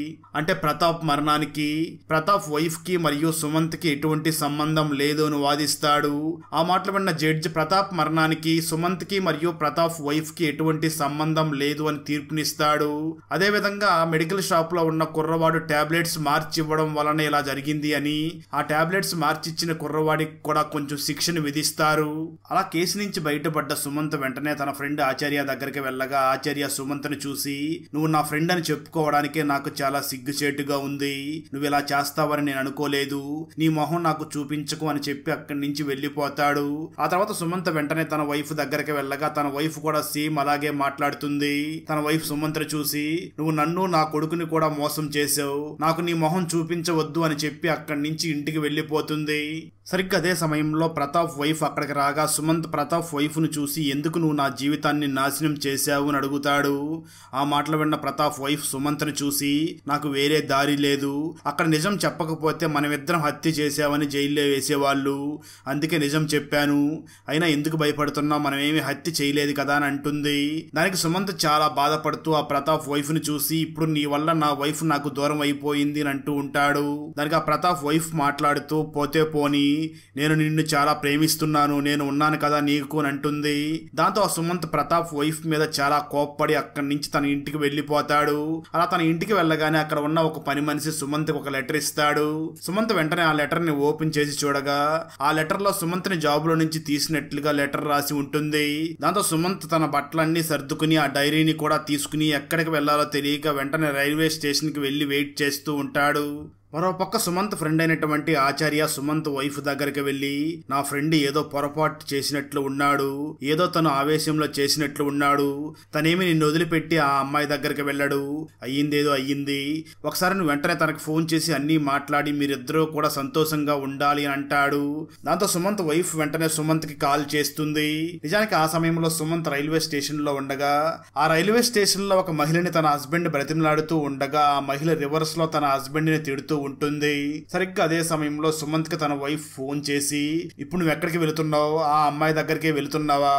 అంటే ప్రతాప్ మరణానికి ప్రతాప్ వైఫ్ కి మరియు సుమంత్ కి ఎటువంటి సంబంధం లేదు అని వాదిస్తాడు. ఆ మాటలు విన్న జడ్జి ప్రతాప్ మరణానికి సుమంత్ కి మరియు ప్రతాప్ వైఫ్ కి ఎటువంటి సంబంధం లేదు అని తీర్పునిస్తాడు. అదే విధంగా మెడికల్ షాప్ లో ఉన్న కుర్రవాడు టాబ్లెట్స్ మార్చి ఇవ్వడం వలన ఇలా జరిగింది అని, ఆ టాబ్లెట్స్ మార్చిచ్చిన కుర్రవాడికి కూడా కొంచెం శిక్షను విధిస్తారు. అలా కేసు నుంచి బయటపడ్డ సుమంత్ వెంటనే తన ఫ్రెండ్ ఆచార్య దగ్గరికి వెళ్ళగా ఆచార్య సుమంత్ ని చూసి నువ్వు నా ఫ్రెండ్ అని చెప్పుకోవడానికే నాకు చాలా సిగ్గుచేటుగా ఉంది, నువ్వు ఇలా చేస్తావని నేను అనుకోలేదు, నీ మొహం నాకు చూపించకు అని చెప్పి అక్కడి నుంచి వెళ్ళిపోతాడు. ఆ తర్వాత సుమంత్ వెంటనే తన వైఫ్ దగ్గరికి వెళ్ళగా తన వైఫ్ కూడా సేమ్ అలాగే మాట్లాడుతుంది. తన వైఫ్ సుమంత్ చూసి నువ్వు నన్ను నా కొడుకుని కూడా మోసం చేసావు, నాకు నీ మొహం చూపించవద్దు అని చెప్పి అక్కడి నుంచి ఇంటికి వెళ్ళిపోతుంది. సరిగ్గా అదే సమయంలో ప్రతాప్ వైఫ్ అక్కడికి రాగా సుమంత్ ప్రతాప్ వైఫ్ ను చూసి ఎందుకు నువ్వు నా జీవితాన్ని నాశనం చేశావు అని అడుగుతాడు. ఆ మాటలు విన్న ప్రతాప్ వైఫ్ సుమంత్ ను చూసి నాకు వేరే దారి లేదు, అక్కడ నిజం చెప్పకపోతే మనమిద్దరం హత్య చేశామని జైల్లో వేసేవాళ్ళు, అందుకే నిజం చెప్పాను, అయినా ఎందుకు భయపడుతున్నావు, మనమేమి హత్య చేయలేదు కదా అని అంటుంది. దానికి సుమంత్ చాలా బాధపడుతూ ఆ ప్రతాప్ వైఫ్ ని చూసి ఇప్పుడు నీ వల్ల నా వైఫ్ నాకు దూరం అయిపోయింది అని అంటూ ఉంటాడు. దానికి ఆ ప్రతాప్ వైఫ్ మాట్లాడుతూ పోతే పోనీ నేను నిన్ను చాలా ప్రేమిస్తున్నాను, నేను ఉన్నాను కదా నీకు అని అంటుంది. దాంతో ఆ సుమంత్ ప్రతాప్ వైఫ్ మీద చాలా కోప్పడి అక్కడి నుంచి తన ఇంటికి వెళ్ళిపోతాడు. అలా తన ఇంటికి వెళ్ళగానే అక్కడ ఉన్న ఒక పని మనిషి సుమంత్ ఒక లెటర్ ఇస్తాడు. సుమంత్ వెంటనే ఆ లెటర్ ని ఓపెన్ చేసి చూడగా ఆ లెటర్ లో సుమంత్ ని జాబ్ లో నుంచి తీసినట్లుగా లెటర్ రాసి ఉంటుంది. దాంతో సుమంత్ తన బట్టలన్నీ సర్దుకుని ఆ డైరీని కూడా తీసుకుని ఎక్కడికి వెళ్లాలో తెలియక వెంటనే రైల్వే స్టేషన్ కి వెళ్లి వెయిట్ చేస్తూ ఉంటాడు. మరోపక్క సుమంత్ ఫ్రెండ్ అయినటువంటి ఆచార్య సుమంత్ వైఫ్ దగ్గరికి వెళ్ళి నా ఫ్రెండ్ ఏదో పొరపాటు చేసినట్లు ఉన్నాడు, ఏదో తను ఆవేశంలో చేసినట్లు ఉన్నాడు, తనేమి నిన్ను వదిలిపెట్టి ఆ అమ్మాయి దగ్గరికి వెళ్ళాడు, అయ్యిందేదో అయ్యింది, ఒకసారి నువ్వు వెంటనే తనకు ఫోన్ చేసి అన్నీ మాట్లాడి మీరిద్దరూ కూడా సంతోషంగా ఉండాలి అని అంటాడు. దాంతో సుమంత్ వైఫ్ వెంటనే సుమంత్ కి కాల్ చేస్తుంది. నిజానికి ఆ సమయంలో సుమంత్ రైల్వే స్టేషన్ లో ఉండగా ఆ రైల్వే స్టేషన్ లో ఒక మహిళని తన హస్బెండ్ బ్రతిమలాడుతూ ఉండగా ఆ మహిళ రివర్స్ లో తన హస్బెండ్ ని తిడుతూ ఉంటుంది. సరిగ్గా అదే సమయంలో సుమంత్ కి తన వైఫ్ ఫోన్ చేసి ఇప్పుడు నువ్వు ఎక్కడికి వెళుతున్నావు, ఆ అమ్మాయి దగ్గరికి వెళుతున్నావా,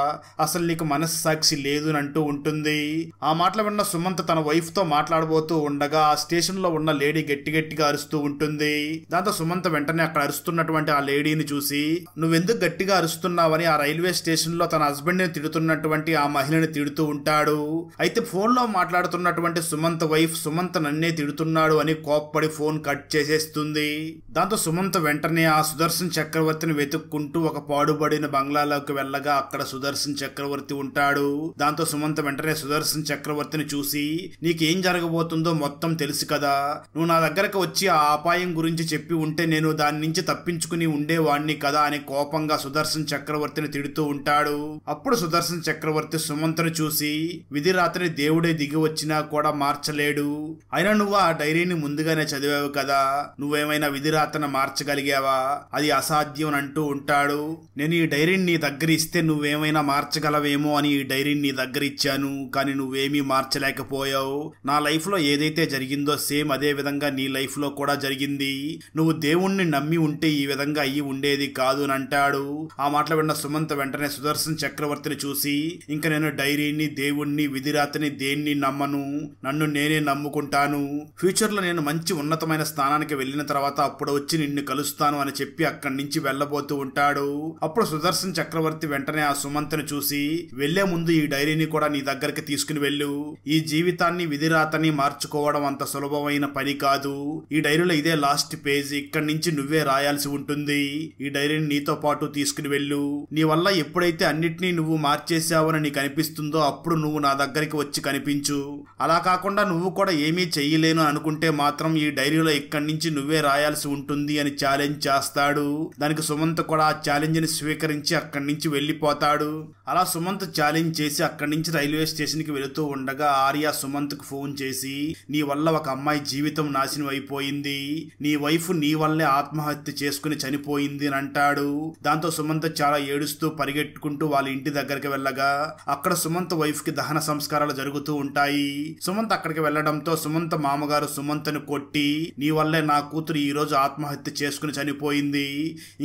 అసలు నీకు మనస్సాక్షి లేదు అని అంటూ ఉంటుంది. ఆ మాటలు విన్న సుమంత్ తన వైఫ్ తో మాట్లాడబోతూ ఉండగా ఆ స్టేషన్ లో ఉన్న లేడీ గట్టిగా అరుస్తూ ఉంటుంది. దాంతో సుమంత్ వెంటనే అక్కడ అరుస్తున్నటువంటి ఆ లేడీని చూసి నువ్వెందుకు గట్టిగా అరుస్తున్నావని ఆ రైల్వే స్టేషన్ లో తన హస్బెండ్ ని తిడుతున్నటువంటి ఆ మహిళని తిడుతూ ఉంటాడు. అయితే ఫోన్ లో మాట్లాడుతున్నటువంటి సుమంత్ వైఫ్ సుమంత్ నన్నే తిడుతున్నాడు అని కోప్పడి ఫోన్ కట్ చేసేస్తుంది. దాంతో సుమంత్ వెంటనే ఆ సుదర్శన్ చక్రవర్తిని వెతుక్కుంటూ ఒక పాడుబడిన బంగ్లాలోకి వెళ్ళగా అక్కడ సుదర్శన్ చక్రవర్తి ఉంటాడు. దాంతో సుమంత్ వెంటనే సుదర్శన్ చక్రవర్తిని చూసి నీకేం జరగబోతుందో మొత్తం తెలుసు కదా, నువ్వు నా దగ్గరకు వచ్చి ఆ అపాయం గురించి చెప్పి ఉంటే నేను దాని నుంచి తప్పించుకుని ఉండేవాణ్ణి కదా అని కోపంగా సుదర్శన్ చక్రవర్తిని తిడుతూ ఉంటాడు. అప్పుడు సుదర్శన్ చక్రవర్తి సుమంత్ని చూసి విధి రాత్రి దేవుడే దిగి వచ్చినా కూడా మార్చలేడు, అయినా నువ్వు ఆ డైరీని ముందుగానే చదివావు కదా, నువ్వేమైనా విధిరాతన మార్చగలిగావా, అది అసాధ్యం అని అంటూ ఉంటాడు. నేను ఈ డైరీని నీ దగ్గర ఇస్తే నువ్వేమైనా మార్చగలవేమో అని ఈ డైరీని నీ దగ్గర ఇచ్చాను, కానీ నువ్వేమీ మార్చలేకపోయావు. నా లైఫ్ లో ఏదైతే జరిగిందో సేమ్ అదే విధంగా నీ లైఫ్ లో కూడా జరిగింది, నువ్వు దేవుణ్ణి నమ్మి ఉంటే ఈ విధంగా అయ్యి ఉండేది కాదు అని అంటాడు. ఆ మాటలు విన్న సుమంత్ వెంటనే సుదర్శన్ చక్రవర్తిని చూసి ఇంక నేను డైరీని దేవుణ్ణి విధిరాతని దేన్ని నమ్మను, నన్ను నేనే నమ్ముకుంటాను, ఫ్యూచర్ లో నేను మంచి ఉన్నతమైన స్థానం స్నానానికి వెళ్ళిన తర్వాత అప్పుడు వచ్చి నిన్ను కలుస్తాను అని చెప్పి అక్కడి నుంచి వెళ్ళబోతూ ఉంటాడు. అప్పుడు సుదర్శన్ చక్రవర్తి వెంటనే ఆ సుమంత్ని చూసి, వెళ్లే ముందు ఈ డైరీని కూడా నీ దగ్గరికి తీసుకుని వెళ్ళు. ఈ జీవితాన్ని విధిరాతని మార్చుకోవడం అంత సులభమైన పని కాదు. ఈ డైరీలో ఇదే లాస్ట్ పేజ్, ఇక్కడి నుంచి నువ్వే రాయాల్సి ఉంటుంది. ఈ డైరీని నీతో పాటు తీసుకుని వెళ్ళు. నీ వల్ల ఎప్పుడైతే అన్నిటినీ నువ్వు మార్చేసావని నీకు అనిపిస్తుందో అప్పుడు నువ్వు నా దగ్గరికి వచ్చి కనిపించు. అలా కాకుండా నువ్వు కూడా ఏమీ చెయ్యలేను అనుకుంటే మాత్రం ఈ డైరీలో ఇక్కడి నుంచి నువ్వే రాయాల్సి ఉంటుంది అని ఛాలెంజ్ చేస్తాడు. దానికి సుమంత్ కూడా ఆ ఛాలెంజ్ ని స్వీకరించి అక్కడి నుంచి వెళ్లిపోతాడు. అలా సుమంత్ ఛాలెంజ్ చేసి అక్కడి నుంచి రైల్వే స్టేషన్ కి వెళుతూ ఉండగా ఆర్య సుమంత్ కు ఫోన్ చేసి, నీ వల్ల ఒక అమ్మాయి జీవితం నాశనం అయిపోయింది, నీ వైఫ్ నీ వల్లే ఆత్మహత్య చేసుకుని చనిపోయింది అని అంటాడు. దాంతో సుమంత్ చాలా ఏడుస్తూ పరిగెట్టుకుంటూ వాళ్ళ ఇంటి దగ్గరికి వెళ్ళగా అక్కడ సుమంత్ వైఫ్ కి దహన సంస్కారాలు జరుగుతూ ఉంటాయి. సుమంత్ అక్కడికి వెళ్లడంతో సుమంత్ మామగారు సుమంత్ ను కొట్టి, నీ వల్లే నా కూతురు ఈ రోజు ఆత్మహత్య చేసుకుని చనిపోయింది,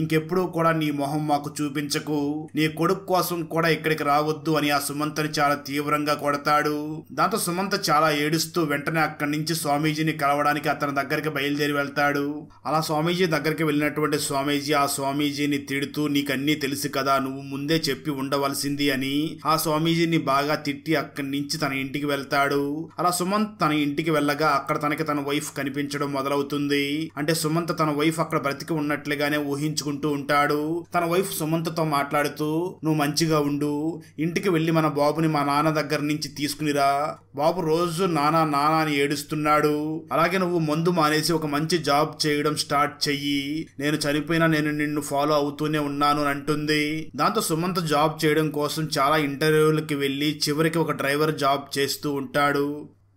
ఇంకెప్పుడు కూడా నీ మొహం మాకు చూపించకు, నీ కొడుకు కోసం కూడా ఇక్కడికి రావద్దు అని ఆ సుమంత్ ని చాలా తీవ్రంగా కొడతాడు. దాంతో సుమంత్ చాలా ఏడుస్తూ వెంటనే అక్కడి నుంచి స్వామీజీని కలవడానికి అతని దగ్గరికి బయలుదేరి వెళ్తాడు. అలా స్వామీజీ దగ్గరికి వెళ్ళినటువంటి స్వామీజీ ఆ స్వామీజీని తిడుతూ, నీకన్నీ తెలుసు కదా, నువ్వు ముందే చెప్పి ఉండవలసింది అని ఆ స్వామీజీని బాగా తిట్టి అక్కడి నుంచి తన ఇంటికి వెళ్తాడు. అలా సుమంత్ తన ఇంటికి వెళ్ళగా అక్కడ తనకి తన వైఫ్ కనిపించడం మొదలవుతుంది. అంటే సుమంత్ తన వైఫ్ అక్కడ బ్రతికి ఉన్నట్లుగానే ఊహించుకుంటూ ఉంటాడు. తన వైఫ్ సుమంత్ తో మాట్లాడుతూ, నువ్వు మంచిగా ఉండు, ఇంటికి వెళ్లి మన బాబుని మా నాన్న దగ్గర నుంచి తీసుకునిరా, బాబు రోజు నానా నానా అని ఏడుస్తున్నాడు, అలాగే నువ్వు మందు మానేసి ఒక మంచి జాబ్ చేయడం స్టార్ట్ చెయ్యి, నేను చనిపోయినా నేను నిన్ను ఫాలో అవుతూనే ఉన్నాను అని అంటుంది. దాంతో సుమంత్ జాబ్ చేయడం కోసం చాలా ఇంటర్వ్యూలకి వెళ్లి చివరికి ఒక డ్రైవర్ జాబ్ చేస్తూ ఉంటాడు.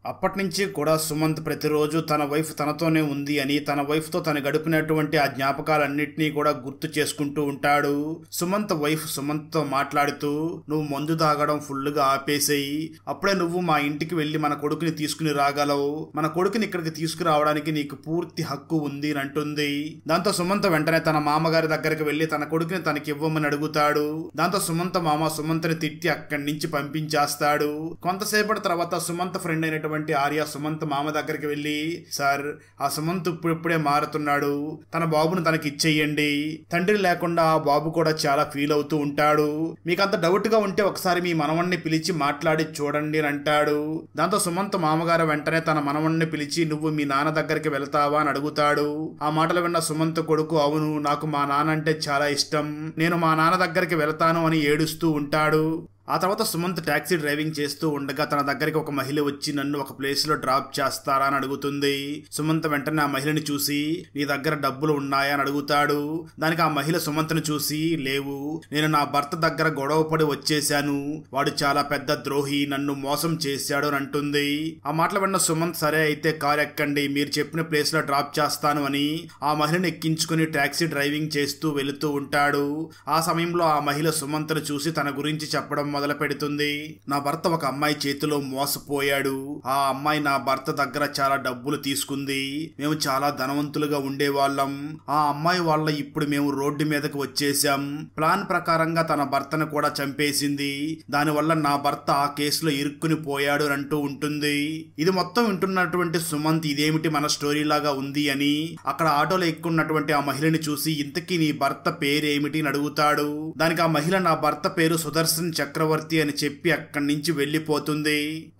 అప్పటి నుంచి కూడా సుమంత్ ప్రతిరోజు తన వైఫ్ తనతోనే ఉంది అని, తన వైఫ్ తో తను గడిపినటువంటి ఆ జ్ఞాపకాలన్నింటినీ కూడా గుర్తు చేసుకుంటూ ఉంటాడు. సుమంత్ వైఫ్ సుమంత్ తో మాట్లాడుతూ, నువ్వు మందు తాగడం ఫుల్గా ఆపేసేయి, అప్పుడే నువ్వు మా ఇంటికి వెళ్లి మన కొడుకుని తీసుకుని రాగలవు, మన కొడుకుని ఇక్కడికి తీసుకురావడానికి నీకు పూర్తి హక్కు ఉంది అని అంటుంది. దాంతో సుమంత్ వెంటనే తన మామగారి దగ్గరికి వెళ్లి తన కొడుకుని తనకి ఇవ్వమని అడుగుతాడు. దాంతో సుమంత్ మామ సుమంత్ని తిట్టి అక్కడి నుంచి పంపించేస్తాడు. కొంతసేపటి తర్వాత సుమంత్ ఫ్రెండ్ అయినటువంటి ఆర్య సుమంత్ మామ దగ్గరికి వెళ్లి, సార్ ఆ సుమంత్ ఇప్పుడిప్పుడే మారుతున్నాడు, తన బాబును తనకి ఇచ్చేయండి, తండ్రి లేకుండా ఆ బాబు కూడా చాలా ఫీల్ అవుతూ ఉంటాడు, మీకు అంత డౌట్ గా ఉంటే ఒకసారి మీ మనవణ్ణి పిలిచి మాట్లాడి చూడండి అని అంటాడు. దాంతో సుమంత్ మామగారు వెంటనే తన మనవణ్ణి పిలిచి, నువ్వు మీ నాన్న దగ్గరికి వెళ్తావా అని అడుగుతాడు. ఆ మాటలు విన్న సుమంత్ కొడుకు, అవును నాకు మా నాన్న అంటే చాలా ఇష్టం, నేను మా నాన్న దగ్గరికి వెళ్తాను అని ఏడుస్తూ ఉంటాడు. ఆ తర్వాత సుమంత్ టాక్సీ డ్రైవింగ్ చేస్తూ ఉండగా తన దగ్గరికి ఒక మహిళ వచ్చి నన్ను ఒక ప్లేస్ లో డ్రాప్ చేస్తారా అని అడుగుతుంది. సుమంత్ వెంటనే ఆ మహిళని చూసి, నీ దగ్గర డబ్బులు ఉన్నాయా అని అడుగుతాడు. దానికి ఆ మహిళ సుమంత్ను చూసి, లేవు, నేను నా భర్త దగ్గర గొడవ పడి వచ్చేశాను, వాడు చాలా పెద్ద ద్రోహి, నన్ను మోసం చేశాడు అని అంటుంది. ఆ మాటలు విన్న సుమంత్, సరే అయితే కార్ ఎక్కండి, మీరు చెప్పిన ప్లేస్ లో డ్రాప్ చేస్తాను అని ఆ మహిళను ఎక్కించుకుని టాక్సీ డ్రైవింగ్ చేస్తూ వెళుతూ ఉంటాడు. ఆ సమయంలో ఆ మహిళ సుమంత్ను చూసి తన గురించి చెప్పడం మొదలు పెడుతుంది. నా భర్త ఒక అమ్మాయి చేతిలో మోసపోయాడు, ఆ అమ్మాయి నా భర్త దగ్గర చాలా డబ్బులు తీసుకుంది, మేము చాలా ధనవంతులుగా ఉండేవాళ్ళం, ఆ అమ్మాయి వాళ్ళ ఇప్పుడు మేము రోడ్డు మీదకి వచ్చేసాం, ప్లాన్ ప్రకారంగా తన భర్తను కూడా చంపేసింది, దానివల్ల నా భర్త ఆ కేసులో ఇరుక్కుని పోయాడు అని అంటూ ఉంటుంది. ఇది మొత్తం వింటున్నటువంటి సుమంత్, ఇదేమిటి మన స్టోరీ లాగా ఉంది అని అక్కడ ఆటోలో ఎక్కున్నటువంటి ఆ మహిళని చూసి, ఇంతకీ నీ భర్త పేరేమిటి అని అడుగుతాడు. దానికి ఆ మహిళ, నా భర్త పేరు సుదర్శన్ చక్రవర్తి అని చెప్పి అక్కడి నుంచి వెళ్లిపోతుంది.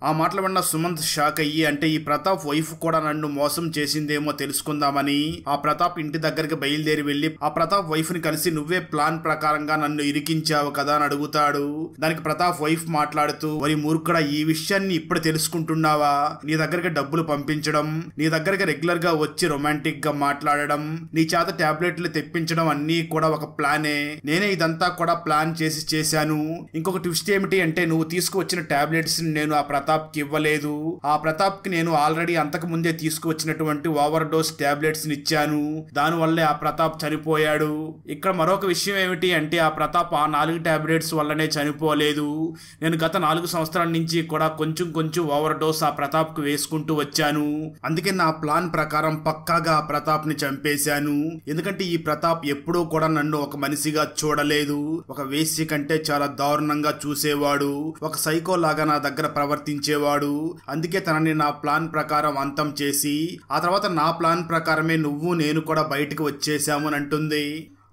ఆ మాటలు విన్న సుమంత్ షాక్ అయ్యి, అంటే ఈ ప్రతాప్ వైఫ్ కూడా నన్ను మోసం చేసిందేమో తెలుసుకుందామని ఆ ప్రతాప్ ఇంటి దగ్గరికి బయలుదేరి వెళ్లి ఆ ప్రతాప్ వైఫ్ ని కలిసి, నువ్వే ప్లాన్ ప్రకారంగా నన్ను ఇరికించావు కదా అని అడుగుతాడు. దానికి ప్రతాప్ వైఫ్ మాట్లాడుతూ, మరి మూర్ఖుడా, ఈ విషయాన్ని ఇప్పుడు తెలుసుకుంటున్నావా, నీ దగ్గరికి డబ్బులు పంపించడం, నీ దగ్గరికి రెగ్యులర్ గా వచ్చి రొమాంటిక్ గా మాట్లాడడం, నీ చేత టాబ్లెట్లు తెప్పించడం అన్నీ కూడా ఒక ప్లానే, నేనే ఇదంతా కూడా ప్లాన్ చేసి చేశాను. ఇంకొక ట్విస్ట్ ఏమిటి అంటే, నువ్వు తీసుకువచ్చిన టాబ్లెట్స్ నేను ఆ ప్రతాప్ కి ఇవ్వలేదు, ఆ ప్రతాప్ కి నేను ఆల్రెడీ అంతకు ముందే తీసుకువచ్చినటువంటి ఓవర్ డోస్ టాబ్లెట్స్ ని ఇచ్చాను, దానివల్లే ఆ ప్రతాప్ చనిపోయాడు. ఇక్కడ మరొక విషయం ఏమిటి అంటే, ఆ ప్రతాప్ ఆ 4 టాబ్లెట్స్ వల్లనే చనిపోలేదు, నేను గత 4 సంవత్సరాల నుంచి కూడా కొంచెం కొంచెం ఓవర్ డోస్ ఆ ప్రతాప్ కు వేసుకుంటూ వచ్చాను, అందుకే నా ప్లాన్ ప్రకారం పక్కాగా ఆ ప్రతాప్ ని చంపేశాను, ఎందుకంటే ఈ ప్రతాప్ ఎప్పుడూ కూడా నన్ను ఒక మనిషిగా చూడలేదు, ఒక వేశ్య కంటే చాలా దారుణంగా చూసేవాడు, ఒక సైకో లాగా నా దగ్గర ప్రవర్తించేవాడు. అందుకే తనని నా ప్లాన్ ప్రకారం అంతం చేసి ఆ తర్వాత నా ప్లాన్ ప్రకారమే నువ్వు నేను కూడా బయటకు వచ్చేసాము అని అంటుంది.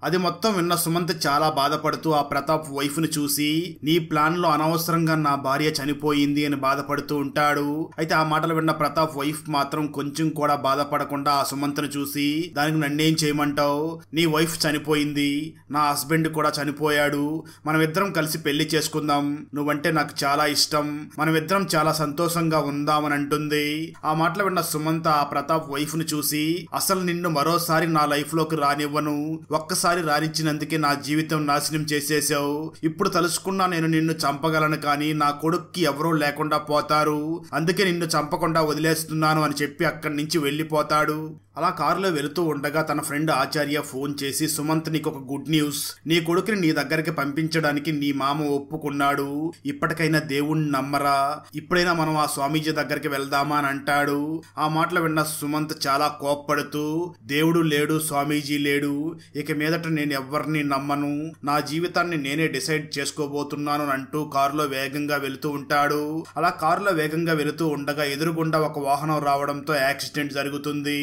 అది మొత్తం విన్న సుమంత్ చాలా బాధపడుతూ ఆ ప్రతాప్ వైఫ్ ని చూసి నీ ప్లాన్ లో అనవసరంగా నా భార్య చనిపోయింది అని బాధపడుతూ ఉంటాడు. అయితే ఆ మాటలు విన్న ప్రతాప్ వైఫ్ మాత్రం కొంచెం కూడా బాధపడకుండా ఆ సుమంత్ ని చూసి దానికి నన్నేం చేయమంటావు, నీ వైఫ్ చనిపోయింది, నా హస్బెండ్ కూడా చనిపోయాడు, మనమిద్దరం కలిసి పెళ్లి చేసుకుందాం, నువ్వంటే నాకు చాలా ఇష్టం, మనమిద్దరం చాలా సంతోషంగా ఉందామని అంటుంది. ఆ మాటలు విన్న సుమంత్ ఆ ప్రతాప్ వైఫ్ ని చూసి అసలు నిన్ను మరోసారి నా లైఫ్ లోకి రానివ్వను, ఒక్కసారి రానిచ్చినందుకే నా జీవితం నాశనం చేసేసావు, ఇప్పుడు తలుచుకున్నా నేను నిన్ను చంపగలను కానీ నా కొడుక్కి ఎవరూ లేకుండా పోతారు, అందుకే నిన్ను చంపకుండా వదిలేస్తున్నాను అని చెప్పి అక్కడి నుంచి వెళ్ళిపోతాడు. అలా కారులో వెళుతూ ఉండగా తన ఫ్రెండ్ ఆచార్య ఫోన్ చేసి సుమంత్ నీకు ఒక గుడ్ న్యూస్, నీ కొడుకుని నీ దగ్గరికి పంపించడానికి నీ మామ ఒప్పుకున్నాడు, ఇప్పటికైనా దేవుణ్ణి నమ్మరా, ఇప్పుడైనా మనం ఆ స్వామీజీ దగ్గరికి వెళ్దామా అని అంటాడు. ఆ మాటలు విన్న సుమంత్ చాలా కోప్పడుతూ దేవుడు లేడు, స్వామీజీ లేడు, ఇక మీదట నేను ఎవరిని నమ్మను, నా జీవితాన్ని నేనే డిసైడ్ చేసుకోబోతున్నాను అంటూ కారులో వేగంగా వెళుతూ ఉంటాడు. అలా కారులో వేగంగా వెళుతూ ఉండగా ఎదురుగుండా ఒక వాహనం రావడంతో యాక్సిడెంట్ జరుగుతుంది.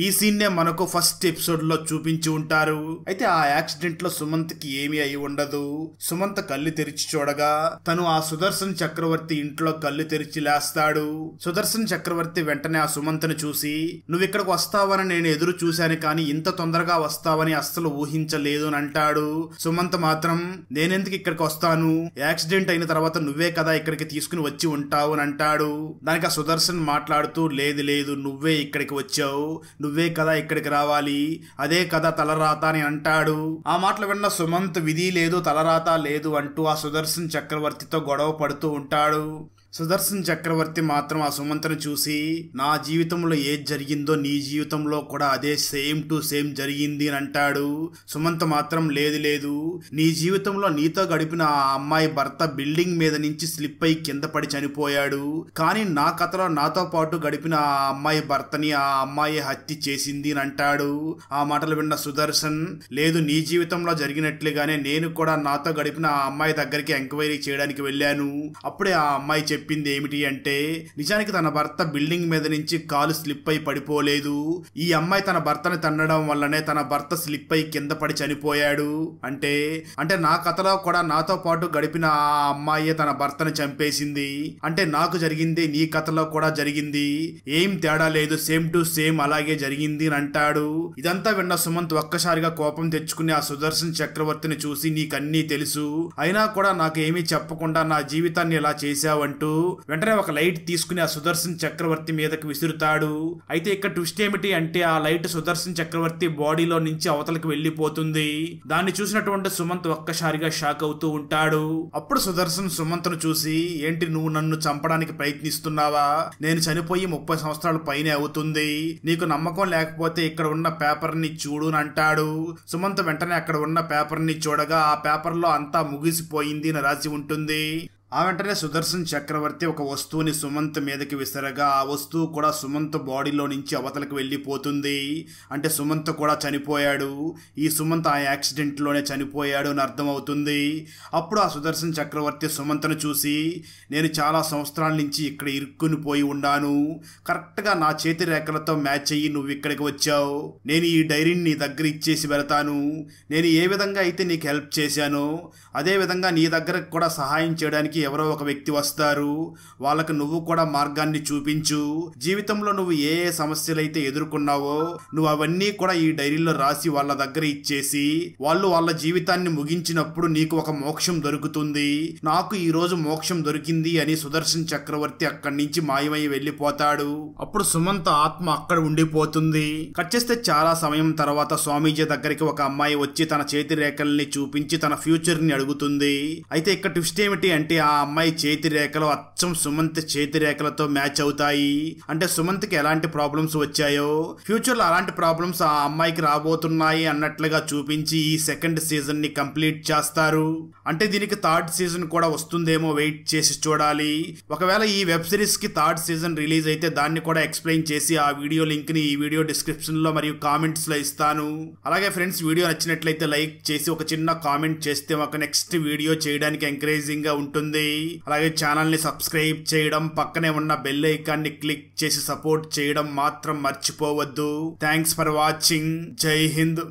ఈ సీన్ నే మనకు ఫస్ట్ ఎపిసోడ్ లో చూపించి ఉంటారు. అయితే ఆ యాక్సిడెంట్ లో సుమంత్ కి ఏమీ అయి ఉండదు. సుమంత్ కళ్ళు తెరిచి చూడగా తను ఆ సుదర్శన్ చక్రవర్తి ఇంట్లో కళ్ళు తెరిచి లేస్తాడు. సుదర్శన్ చక్రవర్తి వెంటనే ఆ సుమంత్ ని చూసి నువ్వు ఇక్కడికి వస్తావని నేను ఎదురు చూశాను కానీ ఇంత తొందరగా వస్తావని అస్సలు ఊహించలేదు అని అంటాడు. సుమంత్ మాత్రం నేనెందుకు ఇక్కడికి వస్తాను, యాక్సిడెంట్ అయిన తర్వాత నువ్వే కదా ఇక్కడికి తీసుకుని వచ్చి ఉంటావు అని అంటాడు. దానికి ఆ సుదర్శన్ మాట్లాడుతూ లేదు లేదు నువ్వే ఇక్కడికి వచ్చావు, నువ్వే కదా ఇక్కడికి రావాలి, అదే కదా తలరాత అని అంటాడు. ఆ మాటలు విన్న సుమంత్ విధి లేదు తలరాత లేదు అంటూ ఆ సుదర్శన్ చక్రవర్తితో గొడవ పడుతూ ఉంటాడు. సుదర్శన్ చక్రవర్తి మాత్రం ఆ సుమంత్ని చూసి నా జీవితంలో ఏది జరిగిందో నీ జీవితంలో కూడా అదే సేమ్ టు సేమ్ జరిగింది అని అంటాడు. సుమంత్ మాత్రం లేదు లేదు నీ జీవితంలో నీతో గడిపిన ఆ అమ్మాయి భర్త బిల్డింగ్ మీద నుంచి స్లిప్ అయి కింద పడి చనిపోయాడు, కానీ నా కథలో నాతో పాటు గడిపిన ఆ అమ్మాయి భర్తని ఆ అమ్మాయి హత్య చేసింది అని అంటాడు. ఆ మాటలు విన్న సుదర్శన్ లేదు నీ జీవితంలో జరిగినట్లుగానే నేను కూడా నాతో గడిపిన ఆ అమ్మాయి దగ్గరికి ఎంక్వైరీ చేయడానికి వెళ్ళాను, అప్పుడే ఆ అమ్మాయి చెప్పింది ఏమిటి అంటే నిజానికి తన భర్త బిల్డింగ్ మీద నుంచి కాలు స్లిప్ అయి పడిపోలేదు, ఈ అమ్మాయి తన భర్తని తన్నడం వల్లనే తన భర్త స్లిప్ అయి కింద పడి చనిపోయాడు, అంటే నా కథలో కూడా నాతో పాటు గడిపిన ఆ అమ్మాయి తన భర్తని చంపేసింది, అంటే నాకు జరిగింది నీ కథలో కూడా జరిగింది, ఏం తేడా లేదు సేమ్ టు సేమ్ అలాగే జరిగింది అని అంటాడు. ఇదంతా విన్న సుమంత్ ఒక్కసారిగా కోపం తెచ్చుకుని ఆ సుదర్శన్ చక్రవర్తిని చూసి నీకన్నీ తెలుసు అయినా కూడా నాకు ఏమీ చెప్పకుండా నా జీవితాన్ని ఇలా చేశావంటూ వెంటనే ఒక లైట్ తీసుకుని ఆ సుదర్శన్ చక్రవర్తి మీదకి విసురుతాడు. అయితే ఇక్కడ ట్విస్ట్ ఏమిటి అంటే ఆ లైట్ సుదర్శన్ చక్రవర్తి బాడీలో నుంచి అవతలకి వెళ్లిపోతుంది. దాన్ని చూసినటువంటి సుమంత్ ఒక్కసారిగా షాక్ అవుతూ ఉంటాడు. అప్పుడు సుదర్శన్ సుమంత్ ను చూసి ఏంటి నువ్వు నన్ను చంపడానికి ప్రయత్నిస్తున్నావా, నేను చనిపోయి 30 సంవత్సరాల పైనే అవుతుంది, నీకు నమ్మకం లేకపోతే ఇక్కడ ఉన్న పేపర్ ని చూడు అని అంటాడు. సుమంత్ వెంటనే అక్కడ ఉన్న పేపర్ ని చూడగా ఆ పేపర్ లో అంతా ముగిసిపోయింది అని రాసి ఉంటుంది. ఆ వెంటనే సుదర్శన్ చక్రవర్తి ఒక వస్తువుని సుమంత్ మీదకి విసరగా ఆ వస్తువు కూడా సుమంత్ బాడీలో నుంచి అవతలకి వెళ్ళిపోతుంది, అంటే సుమంత్ కూడా చనిపోయాడు, ఈ సుమంత్ ఆ యాక్సిడెంట్ లోనే చనిపోయాడు అని అర్థమవుతుంది. అప్పుడు ఆ సుదర్శన్ చక్రవర్తి సుమంత్ను చూసి నేను చాలా సంవత్సరాల నుంచి ఇక్కడ ఇరుక్కుని పోయి ఉన్నాను, కరెక్ట్ గా నా చేతి రేఖలతో మ్యాచ్ అయ్యి నువ్వు ఇక్కడికి వచ్చావు, నేను ఈ డైరీని నీ దగ్గర ఇచ్చేసి వెళతాను, నేను ఏ విధంగా అయితే నీకు హెల్ప్ చేశానో అదే విధంగా నీ దగ్గరకు కూడా సహాయం చేయడానికి ఎవరో ఒక వ్యక్తి వస్తారు, వాళ్ళకు నువ్వు కూడా మార్గాన్ని చూపించు, జీవితంలో నువ్వు ఏ ఏ సమస్యలైతే ఎదుర్కొన్నావో నువ్వు అవన్నీ కూడా ఈ డైరీలో రాసి వాళ్ళ దగ్గర ఇచ్చేసి వాళ్ళు వాళ్ళ జీవితాన్ని ముగించినప్పుడు నీకు ఒక మోక్షం దొరుకుతుంది, నాకు ఈ రోజు మోక్షం దొరికింది అని సుదర్శన్ చక్రవర్తి అక్కడి నుంచి మాయమై వెళ్ళిపోతాడు. అప్పుడు సుమంత్ ఆత్మ అక్కడ ఉండిపోతుంది. కట్ చేస్తే చాలా సమయం తర్వాత స్వామీజీ దగ్గరికి ఒక అమ్మాయి వచ్చి తన చేతి రేఖల్ని చూపించి తన ఫ్యూచర్ ని అడుగుతుంది. అయితే ఇక్కడ ట్విస్ట్ ఏమిటి అంటే ఆ ఆ అమ్మాయి చేతి రేఖలు అచ్చం సుమంత్ చేతి రేఖలతో మ్యాచ్ అవుతాయి. అంటే సుమంత్కి ఎలాంటి ప్రాబ్లమ్స్ వచ్చాయో ఫ్యూచర్ లో అలాంటి ప్రాబ్లమ్స్ ఆ అమ్మాయికి రాబోతున్నాయి అన్నట్లుగా చూపించి ఈ సెకండ్ సీజన్ ని కంప్లీట్ చేస్తారు. అంటే దీనికి థర్డ్ సీజన్ కూడా వస్తుందేమో, వెయిట్ చేసి చూడాలి. ఒకవేళ ఈ వెబ్ సిరీస్ కి థర్డ్ సీజన్ రిలీజ్ అయితే దాన్ని కూడా ఎక్స్ప్లెయిన్ చేసి ఆ వీడియో లింక్ ని ఈ వీడియో డిస్క్రిప్షన్ లో మరియు కామెంట్స్ లో ఇస్తాను. అలాగే ఫ్రెండ్స్, వీడియో నచ్చినట్లయితే లైక్ చేసి ఒక చిన్న కామెంట్ చేస్తే ఒక నెక్స్ట్ వీడియో చేయడానికి ఎంకరేజింగ్ గా ఉంటుంది. అలాగే ఛానల్ ని సబ్స్క్రైబ్ చేయడం, పక్కనే ఉన్న బెల్ ఐకాన్ ని క్లిక్ చేసి సపోర్ట్ చేయడం మాత్రం మర్చిపోవద్దు. Thanks for watching. జై హింద్.